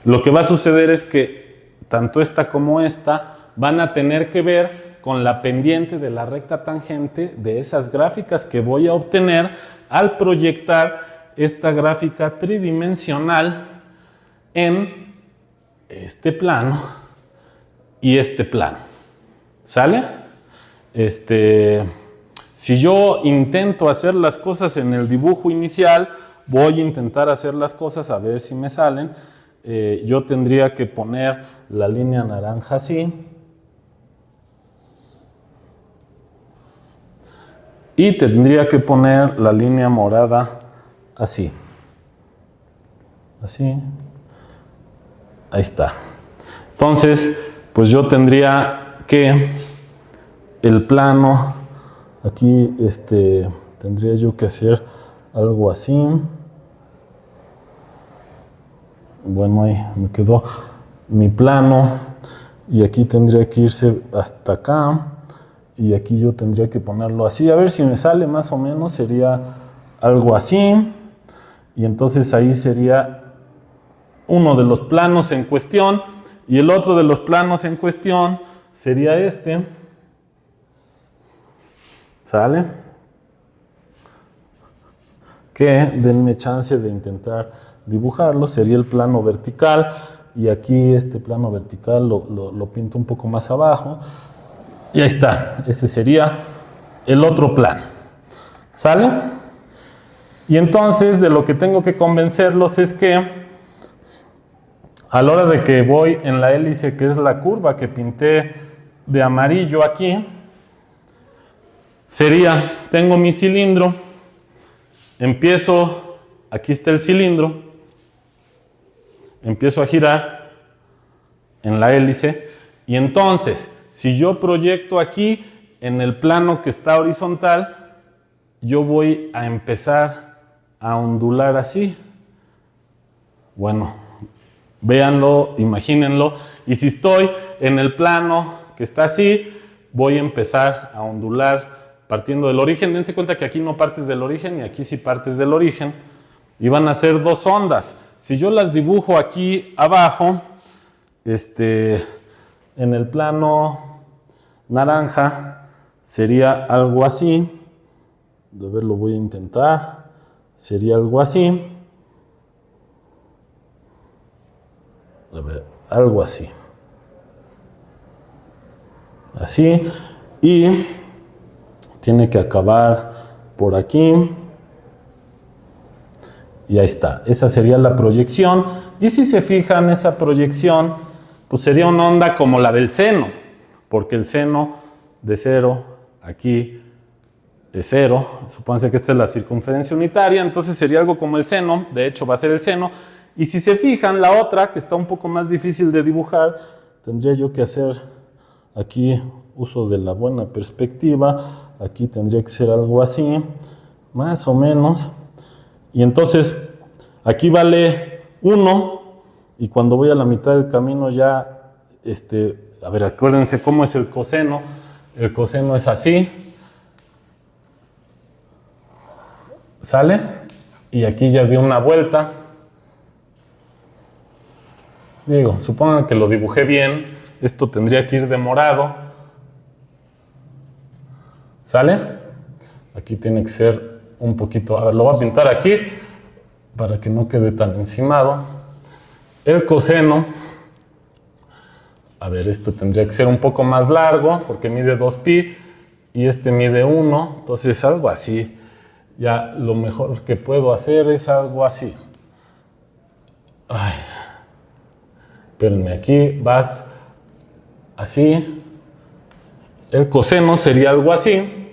lo que va a suceder es que tanto esta como esta van a tener que ver con la pendiente de la recta tangente de esas gráficas que voy a obtener al proyectar esta gráfica tridimensional en este plano y este plano. ¿Sale? Si yo intento hacer las cosas en el dibujo inicial, voy a intentar hacer las cosas a ver si me salen. Yo tendría que poner la línea naranja así. Y tendría que poner la línea morada así. Así. Ahí está. Entonces, pues yo tendría que el plano, aquí tendría yo que hacer algo así. Bueno, ahí me quedó mi plano. Y aquí tendría que irse hasta acá. Y aquí yo tendría que ponerlo así, a ver si me sale más o menos, sería algo así. Y entonces ahí sería uno de los planos en cuestión, y el otro de los planos en cuestión sería este. ¿Sale? Que denme chance de intentar dibujarlo, sería el plano vertical, y aquí este plano vertical lo pinto un poco más abajo. Y ahí está, ese sería el otro plano. ¿Sale? Y entonces de lo que tengo que convencerlos es que a la hora de que voy en la hélice, que es la curva que pinté de amarillo aquí, sería, tengo mi cilindro, empiezo, aquí está el cilindro, empiezo a girar en la hélice, y entonces si yo proyecto aquí en el plano que está horizontal, yo voy a empezar a ondular así. Bueno, véanlo, imagínenlo. Y si estoy en el plano que está así, voy a empezar a ondular partiendo del origen. Dense cuenta que aquí no partes del origen y aquí sí partes del origen. Y van a ser dos ondas. Si yo las dibujo aquí abajo, en el plano naranja sería algo así. A ver, lo voy a intentar. Sería algo así. A ver, algo así. Así. Y tiene que acabar por aquí. Y ahí está. Esa sería la proyección. Y si se fijan, esa proyección pues sería una onda como la del seno, porque el seno de 0 aquí es 0. Supónganse que esta es la circunferencia unitaria, entonces sería algo como el seno, de hecho va a ser el seno. Y si se fijan, la otra, que está un poco más difícil de dibujar, tendría yo que hacer aquí uso de la buena perspectiva. Aquí tendría que ser algo así, más o menos. Y entonces, aquí vale 1, y cuando voy a la mitad del camino ya, a ver, acuérdense cómo es el coseno. El coseno es así. ¿Sale? Y aquí ya di una vuelta. Digo, supongan que lo dibujé bien. Esto tendría que ir de morado. ¿Sale? Aquí tiene que ser un poquito... A ver, lo voy a pintar aquí para que no quede tan encimado. El coseno... A ver, esto tendría que ser un poco más largo porque mide 2pi y este mide 1. Entonces algo así. Ya lo mejor que puedo hacer es algo así. Ay. Espérenme, aquí vas así. El coseno sería algo así.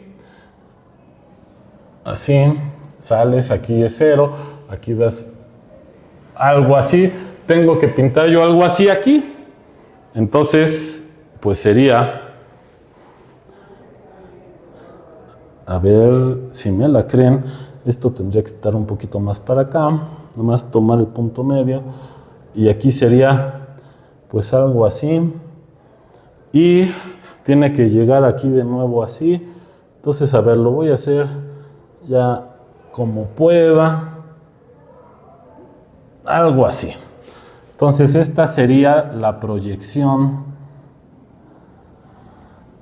Así. Sales, aquí es 0. Aquí das algo así. Tengo que pintar yo algo así aquí. Entonces, pues sería... A ver si me la creen. Esto tendría que estar un poquito más para acá. Nomás tomar el punto medio. Y aquí sería pues algo así. Y tiene que llegar aquí de nuevo así. Entonces, a ver, lo voy a hacer ya como pueda. Algo así. Entonces, esta sería la proyección.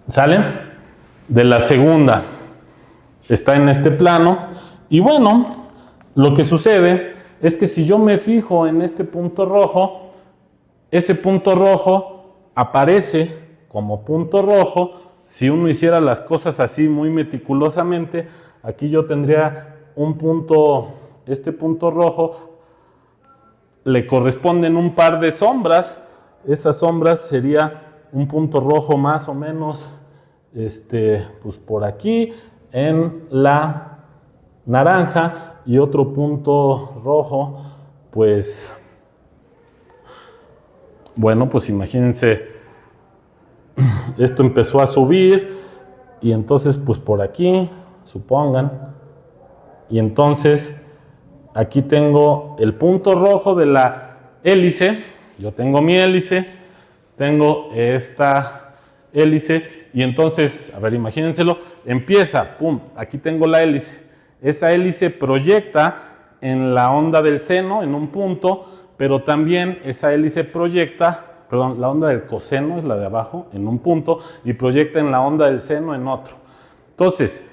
¿Sale? De la segunda. Está en este plano. Y bueno, lo que sucede es que si yo me fijo en este punto rojo, ese punto rojo aparece como punto rojo. Si uno hiciera las cosas así muy meticulosamente, aquí yo tendría un punto, este punto rojo, le corresponden un par de sombras. Esas sombras sería un punto rojo más o menos, pues por aquí, en la naranja, y otro punto rojo, pues, bueno, pues imagínense, esto empezó a subir, y entonces, pues por aquí, supongan, y entonces, aquí tengo el punto rojo de la hélice. Yo tengo mi hélice, tengo esta hélice, y entonces, a ver, imagínenselo, empieza, pum, aquí tengo la hélice. Esa hélice proyecta en la onda del seno, en un punto, pero también esa hélice proyecta, perdón, la onda del coseno es la de abajo, en un punto, y proyecta en la onda del seno en otro. Entonces,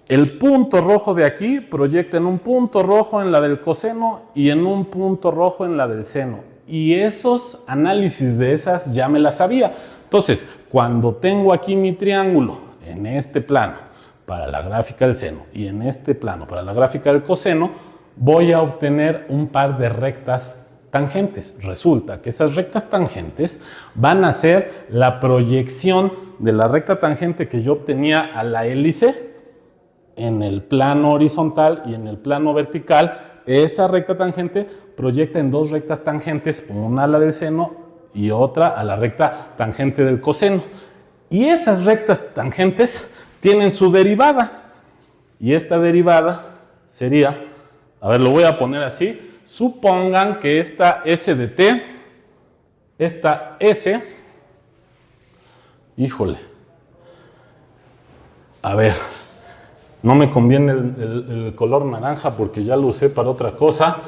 el punto rojo de aquí proyecta en un punto rojo en la del coseno y en un punto rojo en la del seno. Y esos análisis de esas ya me las sabía. Entonces, cuando tengo aquí mi triángulo en este plano para la gráfica del seno y en este plano para la gráfica del coseno, voy a obtener un par de rectas tangentes. Resulta que esas rectas tangentes van a ser la proyección de la recta tangente que yo obtenía a la hélice en el plano horizontal y en el plano vertical. Esa recta tangente proyecta en dos rectas tangentes, una a la del seno y otra a la recta tangente del coseno. Y esas rectas tangentes tienen su derivada. Y esta derivada sería, a ver, lo voy a poner así. Supongan que esta S de t, esta S, híjole, a ver, no me conviene el color naranja porque ya lo usé para otra cosa.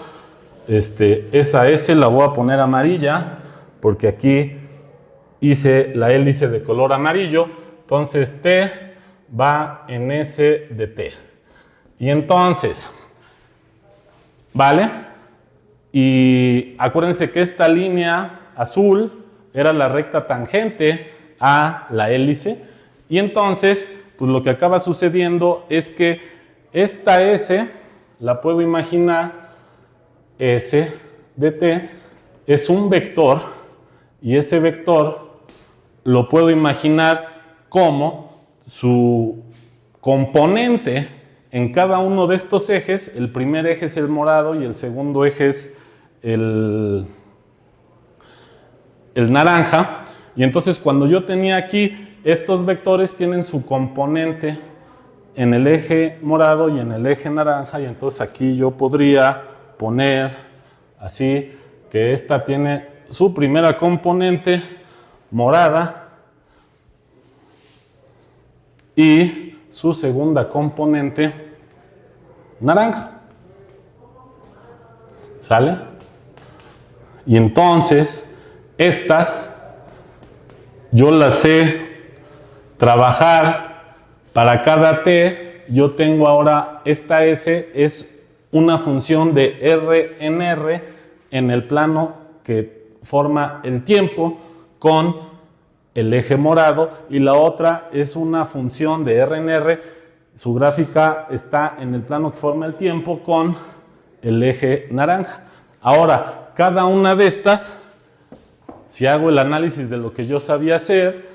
Esa S la voy a poner amarilla porque aquí hice la hélice de color amarillo. Entonces T va en S de T. Y entonces, ¿vale? Y acuérdense que esta línea azul era la recta tangente a la hélice. Y entonces, pues lo que acaba sucediendo es que esta S la puedo imaginar, S de t, es un vector, y ese vector lo puedo imaginar como su componente en cada uno de estos ejes. El primer eje es el morado y el segundo eje es el naranja. Y entonces cuando yo tenía aquí estos vectores tienen su componente en el eje morado y en el eje naranja, y entonces aquí yo podría poner así que esta tiene su primera componente morada y su segunda componente naranja. ¿Sale? Y entonces estas yo las sé trabajar para cada t. Yo tengo ahora esta s es una función de R en R en el plano que forma el tiempo con el eje morado, y la otra es una función de R en R, su gráfica está en el plano que forma el tiempo con el eje naranja. Ahora, cada una de estas, si hago el análisis de lo que yo sabía hacer,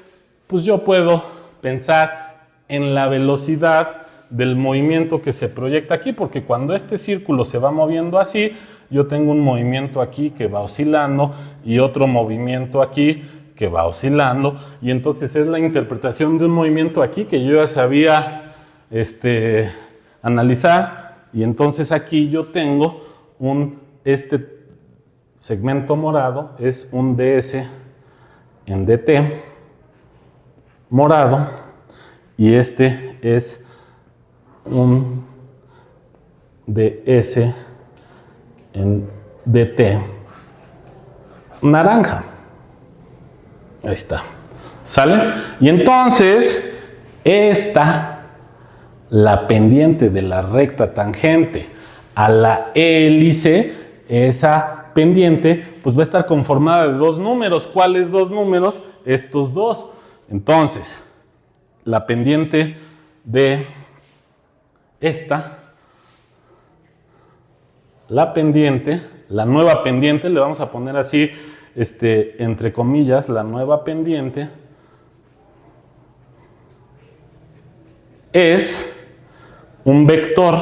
pues yo puedo pensar en la velocidad del movimiento que se proyecta aquí, porque cuando este círculo se va moviendo así, yo tengo un movimiento aquí que va oscilando y otro movimiento aquí que va oscilando, y entonces es la interpretación de un movimiento aquí que yo ya sabía analizar, y entonces aquí yo tengo este segmento morado es un ds en dt morado, y este es un ds en dt naranja. Ahí está. ¿Sale? Y entonces, la pendiente de la recta tangente a la hélice, esa pendiente, pues va a estar conformada de dos números. ¿Cuáles dos números? Estos dos. Entonces, la pendiente de la nueva pendiente, le vamos a poner así, entre comillas, la nueva pendiente es un vector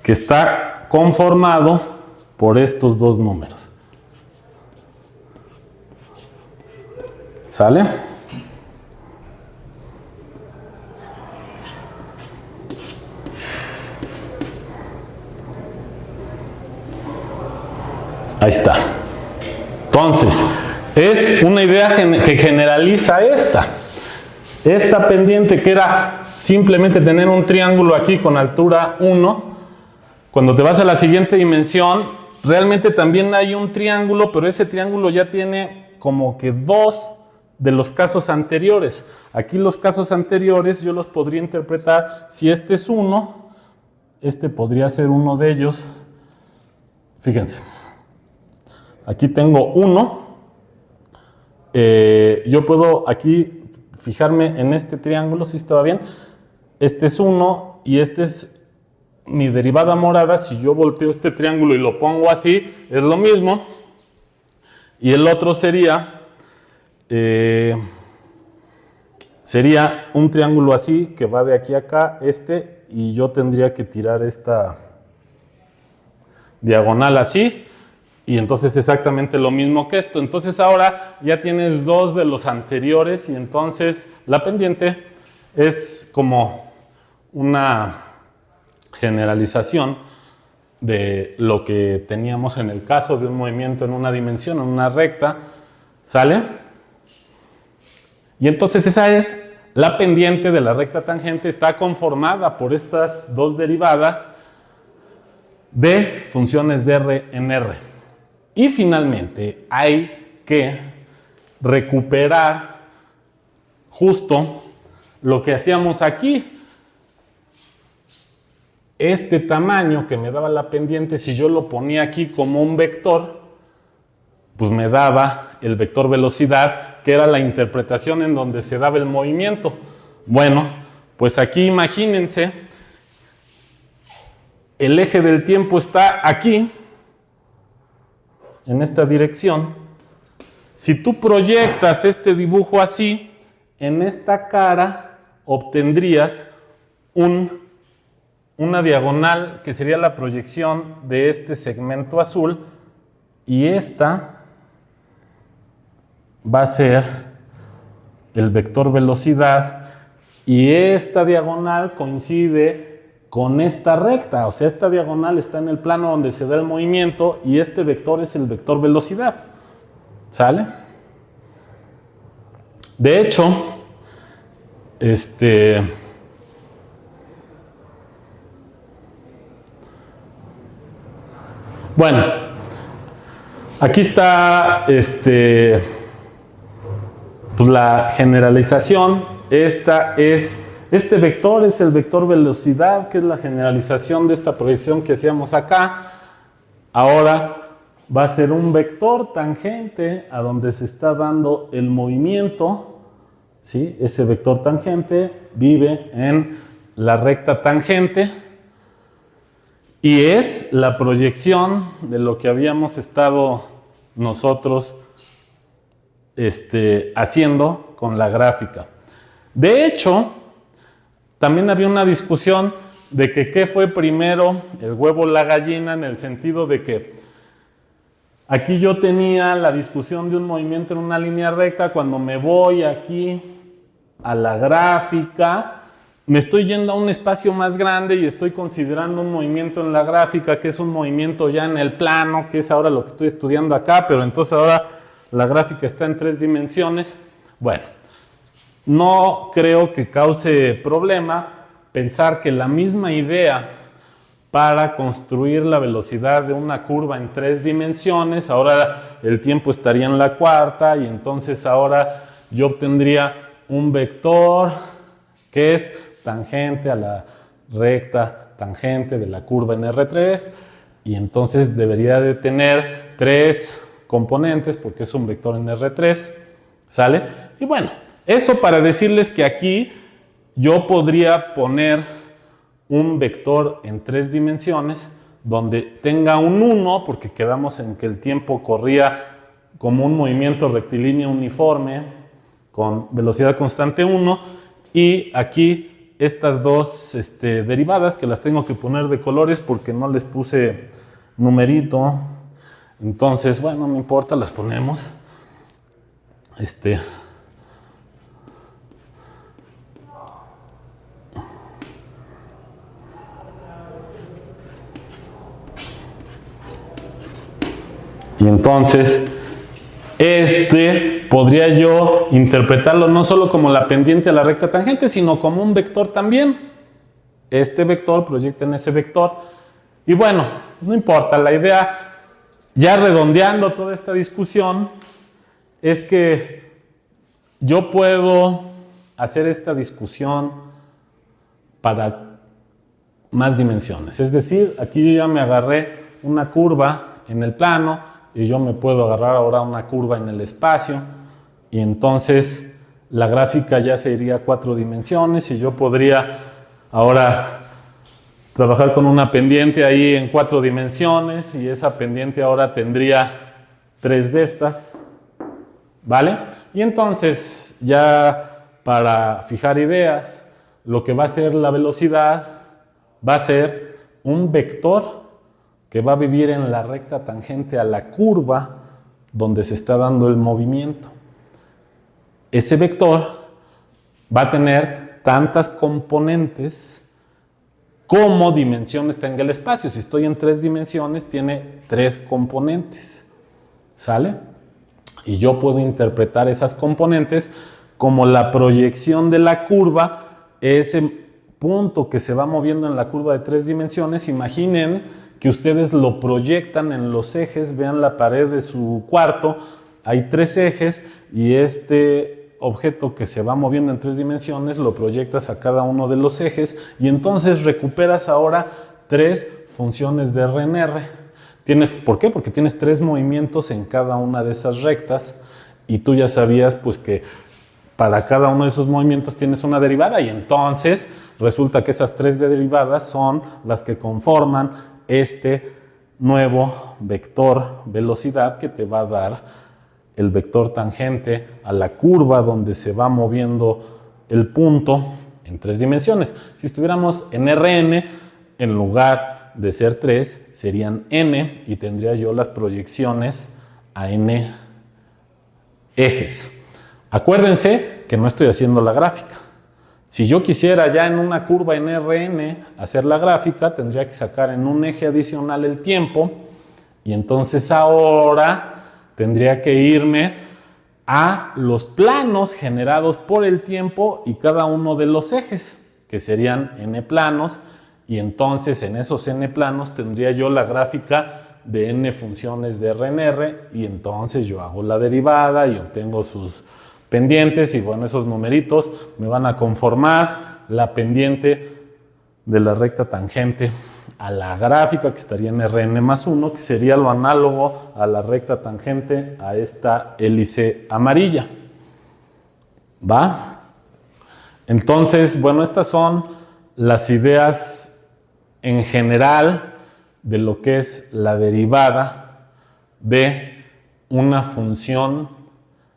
que está conformado por estos dos números. ¿Sale? Ahí está. Entonces, es una idea que generaliza esta pendiente, que era simplemente tener un triángulo aquí con altura 1. Cuando te vas a la siguiente dimensión, realmente también hay un triángulo, pero ese triángulo ya tiene como que dos de los casos anteriores. Aquí los casos anteriores yo los podría interpretar, si este es 1, este podría ser uno de ellos. Fíjense. Aquí tengo 1, yo puedo aquí fijarme en este triángulo, si estaba bien, este es 1 y este es mi derivada morada. Si yo volteo este triángulo y lo pongo así, es lo mismo, y el otro sería un triángulo así, que va de aquí a acá, y yo tendría que tirar esta diagonal así, y entonces exactamente lo mismo que esto. Entonces ahora ya tienes dos de los anteriores, y entonces la pendiente es como una generalización de lo que teníamos en el caso de un movimiento en una dimensión, en una recta. ¿Sale? Y entonces esa es la pendiente de la recta tangente, está conformada por estas dos derivadas de funciones de R en R. Y finalmente hay que recuperar justo lo que hacíamos aquí. Este tamaño que me daba la pendiente, si yo lo ponía aquí como un vector, pues me daba el vector velocidad, que era la interpretación en donde se daba el movimiento. Bueno, pues aquí imagínense, el eje del tiempo está aquí, en esta dirección. Si tú proyectas este dibujo así, en esta cara obtendrías una diagonal que sería la proyección de este segmento azul, y esta va a ser el vector velocidad, y esta diagonal coincide con esta recta, o sea, esta diagonal está en el plano donde se da el movimiento y este vector es el vector velocidad. ¿Sale? De hecho, bueno, aquí está pues la generalización. Este vector es el vector velocidad, que es la generalización de esta proyección que hacíamos acá. Ahora va a ser un vector tangente a donde se está dando el movimiento, ¿sí? Ese vector tangente vive en la recta tangente y es la proyección de lo que habíamos estado nosotros haciendo con la gráfica. De hecho, también había una discusión de que qué fue primero, el huevo o la gallina, en el sentido de que aquí yo tenía la discusión de un movimiento en una línea recta. Cuando me voy aquí a la gráfica, me estoy yendo a un espacio más grande y estoy considerando un movimiento en la gráfica, que es un movimiento ya en el plano, que es ahora lo que estoy estudiando acá, pero entonces ahora la gráfica está en 3 dimensiones. Bueno, no creo que cause problema pensar que la misma idea para construir la velocidad de una curva en 3 dimensiones, ahora el tiempo estaría en la cuarta y entonces ahora yo obtendría un vector que es tangente a la recta tangente de la curva en R3 y entonces debería de tener 3 componentes porque es un vector en R3, ¿sale? Y bueno, eso para decirles que aquí yo podría poner un vector en 3 dimensiones donde tenga un 1, porque quedamos en que el tiempo corría como un movimiento rectilíneo uniforme con velocidad constante 1, y aquí estas dos derivadas que las tengo que poner de colores porque no les puse numerito, entonces bueno, no importa, las ponemos. Y entonces, podría yo interpretarlo no solo como la pendiente a la recta tangente, sino como un vector también. Este vector proyecta en ese vector. Y bueno, no importa, la idea, ya redondeando toda esta discusión, es que yo puedo hacer esta discusión para más dimensiones. Es decir, aquí yo ya me agarré una curva en el plano, y yo me puedo agarrar ahora una curva en el espacio, y entonces la gráfica ya se iría a 4 dimensiones, y yo podría ahora trabajar con una pendiente ahí en 4 dimensiones, y esa pendiente ahora tendría 3 de estas, ¿vale? Y entonces ya para fijar ideas, lo que va a ser la velocidad va a ser un vector que va a vivir en la recta tangente a la curva donde se está dando el movimiento. Ese vector va a tener tantas componentes como dimensiones tenga el espacio. Si estoy en 3 dimensiones, tiene 3 componentes, ¿sale? Y yo puedo interpretar esas componentes como la proyección de la curva, ese punto que se va moviendo en la curva de 3 dimensiones. Imaginen que ustedes lo proyectan en los ejes, vean la pared de su cuarto, hay 3 ejes y este objeto que se va moviendo en 3 dimensiones lo proyectas a cada uno de los ejes y entonces recuperas ahora 3 funciones de R en R. ¿Por qué? Porque tienes 3 movimientos en cada una de esas rectas y tú ya sabías pues que para cada uno de esos movimientos tienes una derivada y entonces resulta que esas 3 derivadas son las que conforman este nuevo vector velocidad que te va a dar el vector tangente a la curva donde se va moviendo el punto en 3 dimensiones. Si estuviéramos en Rn, en lugar de ser 3, serían n y tendría yo las proyecciones a n ejes. Acuérdense que no estoy haciendo la gráfica. Si yo quisiera ya en una curva en Rn hacer la gráfica, tendría que sacar en un eje adicional el tiempo y entonces ahora tendría que irme a los planos generados por el tiempo y cada uno de los ejes, que serían n planos, y entonces en esos n planos tendría yo la gráfica de n funciones de Rn y entonces yo hago la derivada y obtengo sus pendientes y bueno, esos numeritos me van a conformar la pendiente de la recta tangente a la gráfica que estaría en Rn más 1, que sería lo análogo a la recta tangente a esta hélice amarilla. ¿Va? Entonces, bueno, estas son las ideas en general de lo que es la derivada de una función.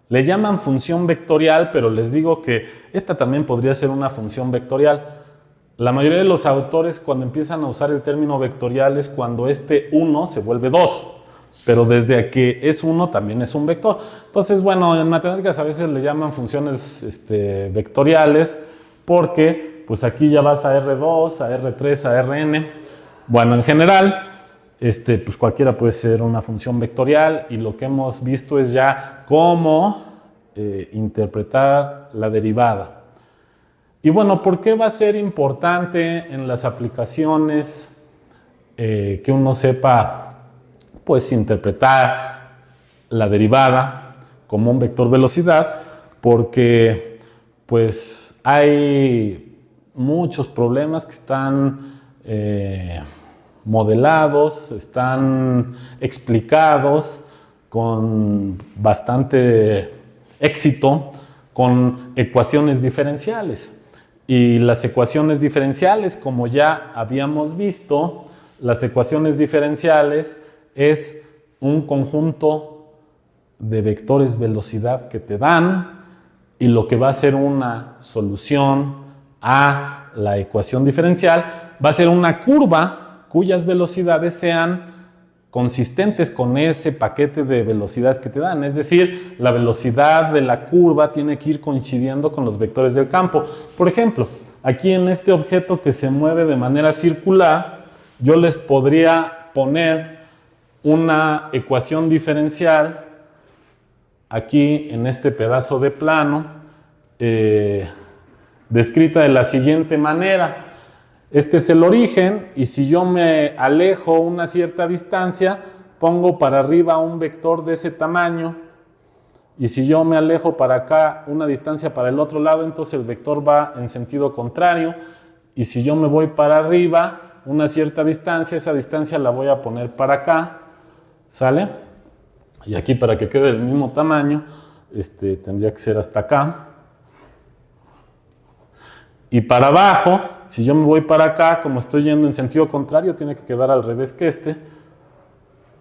Le llaman función vectorial, pero les digo que esta también podría ser una función vectorial. La mayoría de los autores cuando empiezan a usar el término vectorial es cuando este 1 se vuelve 2, pero desde que es 1 también es un vector. Entonces, bueno, en matemáticas a veces le llaman funciones vectoriales porque pues aquí ya vas a R2, a R3, a Rn. Bueno, en general, pues cualquiera puede ser una función vectorial y lo que hemos visto es ya cómo interpretar la derivada. Y bueno, ¿por qué va a ser importante en las aplicaciones que uno sepa pues interpretar la derivada como un vector velocidad? Porque pues hay muchos problemas que están modelados, están explicados con bastante éxito con ecuaciones diferenciales. Y las ecuaciones diferenciales, como ya habíamos visto, las ecuaciones diferenciales es un conjunto de vectores velocidad que te dan y lo que va a ser una solución a la ecuación diferencial va a ser una curva cuyas velocidades sean consistentes con ese paquete de velocidades que te dan. Es decir, la velocidad de la curva tiene que ir coincidiendo con los vectores del campo. Por ejemplo, aquí en este objeto que se mueve de manera circular, yo les podría poner una ecuación diferencial aquí en este pedazo de plano, descrita de la siguiente manera. Este es el origen y si yo me alejo una cierta distancia, pongo para arriba un vector de ese tamaño y si yo me alejo para acá una distancia para el otro lado, entonces el vector va en sentido contrario y si yo me voy para arriba una cierta distancia, esa distancia la voy a poner para acá, ¿sale? Y aquí para que quede del mismo tamaño, tendría que ser hasta acá. Y para abajo, si yo me voy para acá, como estoy yendo en sentido contrario, tiene que quedar al revés que este.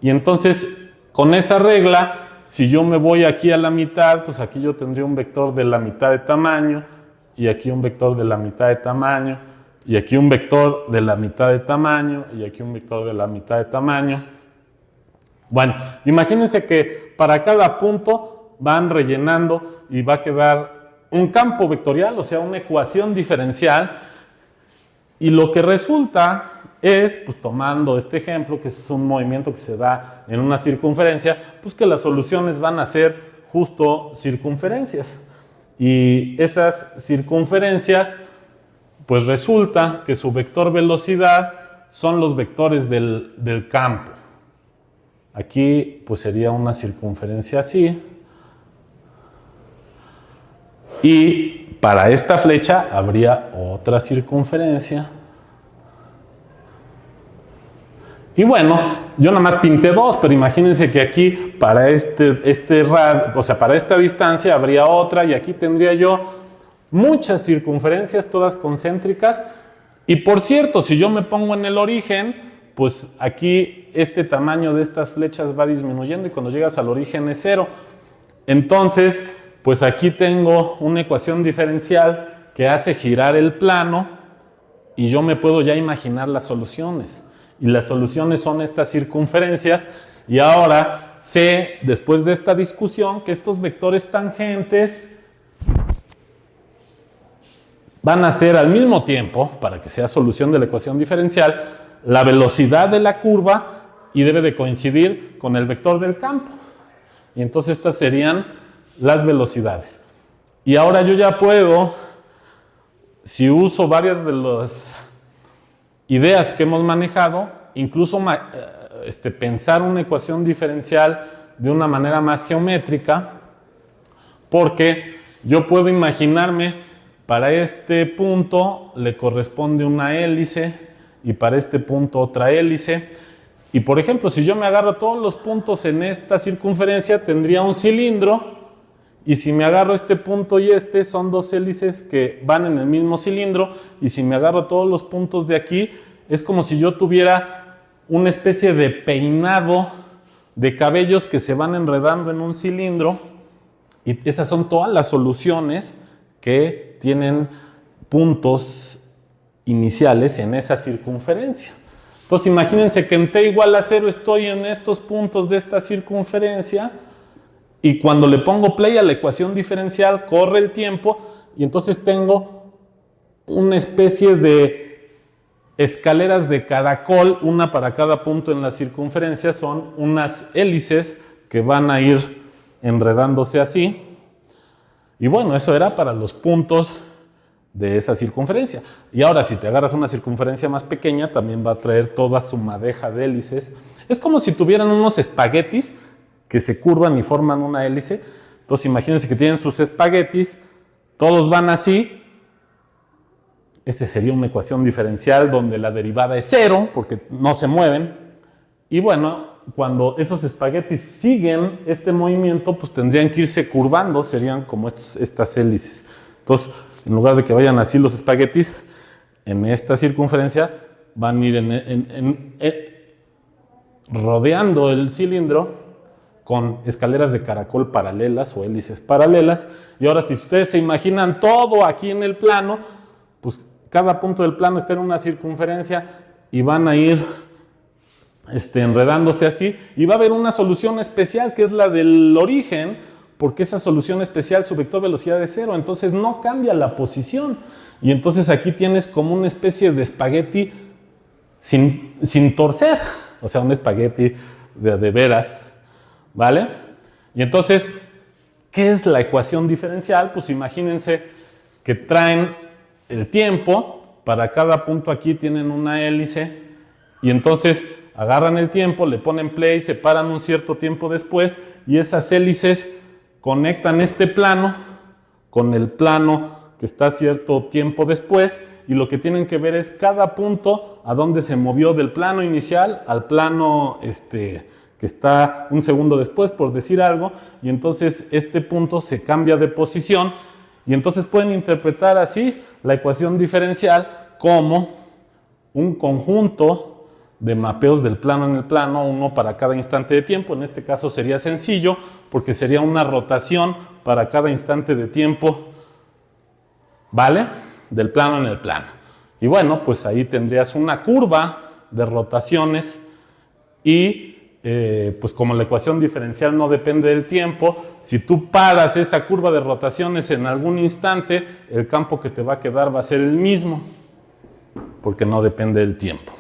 Y entonces, con esa regla, si yo me voy aquí a la mitad, pues aquí yo tendría un vector de la mitad de tamaño, y aquí un vector de la mitad de tamaño, y aquí un vector de la mitad de tamaño, y aquí un vector de la mitad de tamaño. Bueno, imagínense que para cada punto van rellenando y va a quedar un campo vectorial, o sea, una ecuación diferencial, y lo que resulta es, pues tomando este ejemplo, que es un movimiento que se da en una circunferencia, pues que las soluciones van a ser justo circunferencias. Y esas circunferencias, pues resulta que su vector velocidad son los vectores del campo. Aquí, pues sería una circunferencia así. Y para esta flecha habría otra circunferencia. Y bueno, yo nada más pinté dos, pero imagínense que aquí para para esta distancia habría otra y aquí tendría yo muchas circunferencias, todas concéntricas. Y por cierto, si yo me pongo en el origen, pues aquí este tamaño de estas flechas va disminuyendo y cuando llegas al origen es 0. Entonces, pues aquí tengo una ecuación diferencial que hace girar el plano y yo me puedo ya imaginar las soluciones. Y las soluciones son estas circunferencias y ahora sé, después de esta discusión, que estos vectores tangentes van a ser al mismo tiempo, para que sea solución de la ecuación diferencial, la velocidad de la curva y debe de coincidir con el vector del campo. Y entonces estas serían las velocidades. Y ahora yo ya puedo, si uso varias de las ideas que hemos manejado, incluso pensar una ecuación diferencial de una manera más geométrica, porque yo puedo imaginarme para este punto le corresponde una hélice y para este punto otra hélice. Y por ejemplo, si yo me agarro todos los puntos en esta circunferencia, tendría un cilindro. Y si me agarro este punto y este, son dos hélices que van en el mismo cilindro. Y si me agarro todos los puntos de aquí, es como si yo tuviera una especie de peinado de cabellos que se van enredando en un cilindro. Y esas son todas las soluciones que tienen puntos iniciales en esa circunferencia. Entonces imagínense que en t igual a 0 estoy en estos puntos de esta circunferencia y cuando le pongo play a la ecuación diferencial corre el tiempo y entonces tengo una especie de escaleras de caracol, una para cada punto en la circunferencia, son unas hélices que van a ir enredándose así. Y bueno, eso era para los puntos de esa circunferencia. Y ahora si te agarras una circunferencia más pequeña, también va a traer toda su madeja de hélices. Es como si tuvieran unos espaguetis que se curvan y forman una hélice. Entonces imagínense que tienen sus espaguetis, todos van así. Esa sería una ecuación diferencial donde la derivada es 0, porque no se mueven. Y bueno, cuando esos espaguetis siguen este movimiento, pues tendrían que irse curvando, serían como estas hélices. Entonces, en lugar de que vayan así los espaguetis, en esta circunferencia van a ir rodeando el cilindro con escaleras de caracol paralelas o hélices paralelas. Y ahora, si ustedes se imaginan todo aquí en el plano, pues cada punto del plano está en una circunferencia y van a ir enredándose así, y va a haber una solución especial que es la del origen, porque esa solución especial su vector velocidad es 0, entonces no cambia la posición, y entonces aquí tienes como una especie de espagueti sin torcer, o sea, un espagueti de veras, ¿vale? Y entonces, ¿qué es la ecuación diferencial? Pues imagínense que traen el tiempo, para cada punto aquí tienen una hélice, y entonces agarran el tiempo, le ponen play, se paran un cierto tiempo después y esas hélices conectan este plano con el plano que está cierto tiempo después y lo que tienen que ver es cada punto a dónde se movió del plano inicial al plano que está un segundo después, por decir algo, y entonces este punto se cambia de posición y entonces pueden interpretar así la ecuación diferencial como un conjunto de mapeos del plano en el plano, uno para cada instante de tiempo. En este caso sería sencillo porque sería una rotación para cada instante de tiempo, ¿vale? Del plano en el plano. Y bueno, pues ahí tendrías una curva de rotaciones y pues como la ecuación diferencial no depende del tiempo, si tú paras esa curva de rotaciones en algún instante, el campo que te va a quedar va a ser el mismo, porque no depende del tiempo.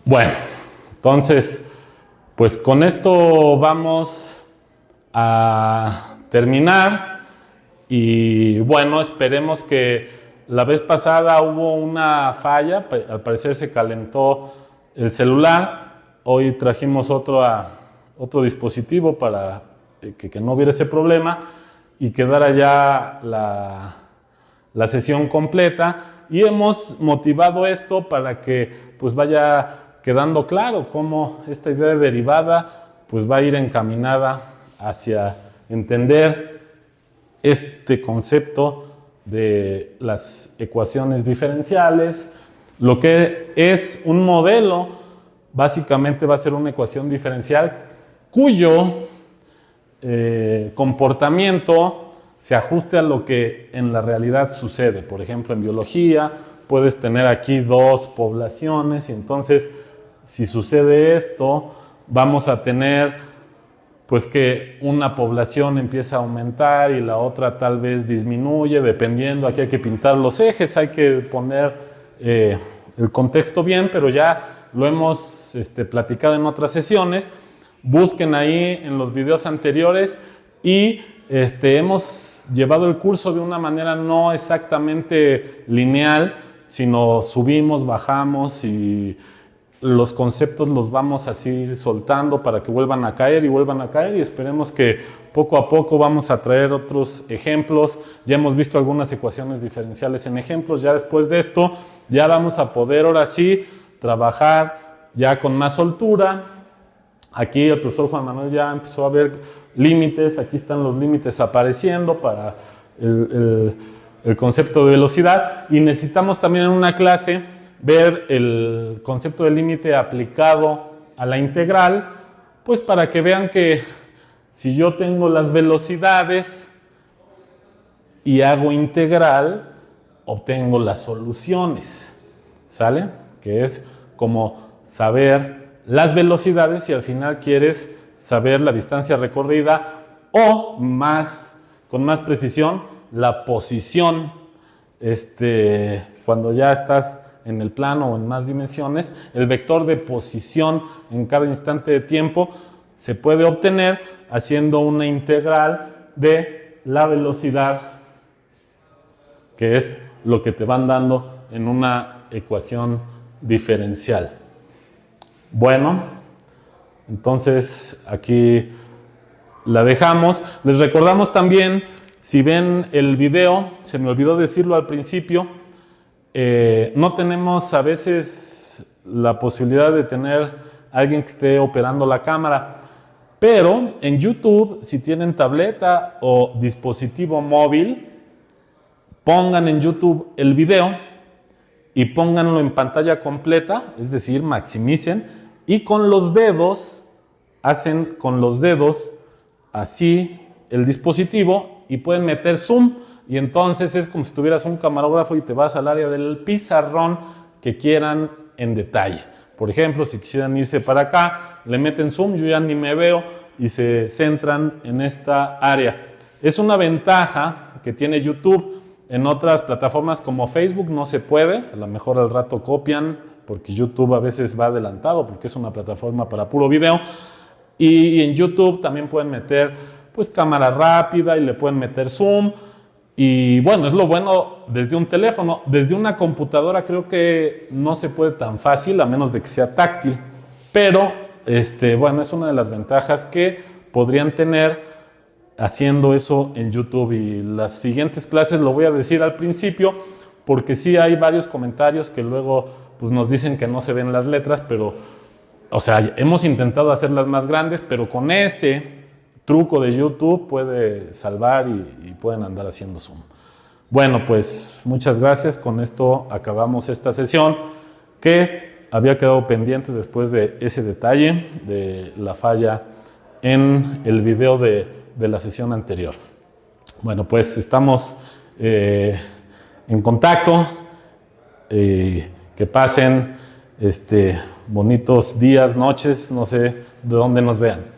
Bueno, entonces, pues con esto vamos a terminar y bueno, esperemos que la vez pasada hubo una falla, al parecer se calentó el celular, hoy trajimos otro dispositivo para que no hubiera ese problema y quedara ya la sesión completa y hemos motivado esto para que pues vaya quedando claro cómo esta idea de derivada pues va a ir encaminada hacia entender este concepto de las ecuaciones diferenciales. Lo que es un modelo básicamente va a ser una ecuación diferencial cuyo comportamiento se ajuste a lo que en la realidad sucede. Por ejemplo, en biología puedes tener aquí 2 poblaciones y entonces si sucede esto, vamos a tener pues que una población empieza a aumentar y la otra tal vez disminuye, dependiendo. Aquí hay que pintar los ejes, hay que poner el contexto bien, pero ya lo hemos platicado en otras sesiones. Busquen ahí en los videos anteriores y hemos llevado el curso de una manera no exactamente lineal, sino subimos, bajamos y los conceptos los vamos así soltando para que vuelvan a caer y esperemos que poco a poco vamos a traer otros ejemplos. Ya hemos visto algunas ecuaciones diferenciales en ejemplos, ya después de esto ya vamos a poder ahora sí trabajar ya con más soltura. Aquí el profesor Juan Manuel ya empezó a ver límites, aquí están los límites apareciendo para el concepto de velocidad y necesitamos también en una clase ver el concepto de límite aplicado a la integral, pues para que vean que si yo tengo las velocidades y hago integral, obtengo las soluciones, ¿sale? Que es como saber las velocidades y al final quieres saber la distancia recorrida o con más precisión la posición, cuando ya estás en el plano o en más dimensiones, el vector de posición en cada instante de tiempo se puede obtener haciendo una integral de la velocidad, que es lo que te van dando en una ecuación diferencial. Bueno, entonces aquí la dejamos. Les recordamos también, si ven el video, se me olvidó decirlo al principio, no tenemos a veces la posibilidad de tener a alguien que esté operando la cámara, pero en YouTube, si tienen tableta o dispositivo móvil, pongan en YouTube el video y pónganlo en pantalla completa, es decir, maximicen, y con los dedos, hacen con los dedos así el dispositivo y pueden meter zoom. Y entonces es como si tuvieras un camarógrafo y te vas al área del pizarrón que quieran en detalle. Por ejemplo, si quisieran irse para acá, le meten zoom, yo ya ni me veo y se centran en esta área. Es una ventaja que tiene YouTube. En otras plataformas como Facebook no se puede, a lo mejor al rato copian porque YouTube a veces va adelantado porque es una plataforma para puro video. Y en YouTube también pueden meter pues cámara rápida y le pueden meter zoom. Y bueno, es lo bueno desde un teléfono. Desde una computadora creo que no se puede tan fácil, a menos de que sea táctil. Pero, bueno, es una de las ventajas que podrían tener haciendo eso en YouTube. Y las siguientes clases lo voy a decir al principio, porque sí hay varios comentarios que luego pues, nos dicen que no se ven las letras, pero, o sea, hemos intentado hacerlas más grandes, pero con truco de YouTube puede salvar y pueden andar haciendo zoom. Bueno, pues muchas gracias. Con esto acabamos esta sesión que había quedado pendiente después de ese detalle de la falla en el video de la sesión anterior. Bueno, pues estamos en contacto. Que pasen bonitos días, noches, no sé de dónde nos vean.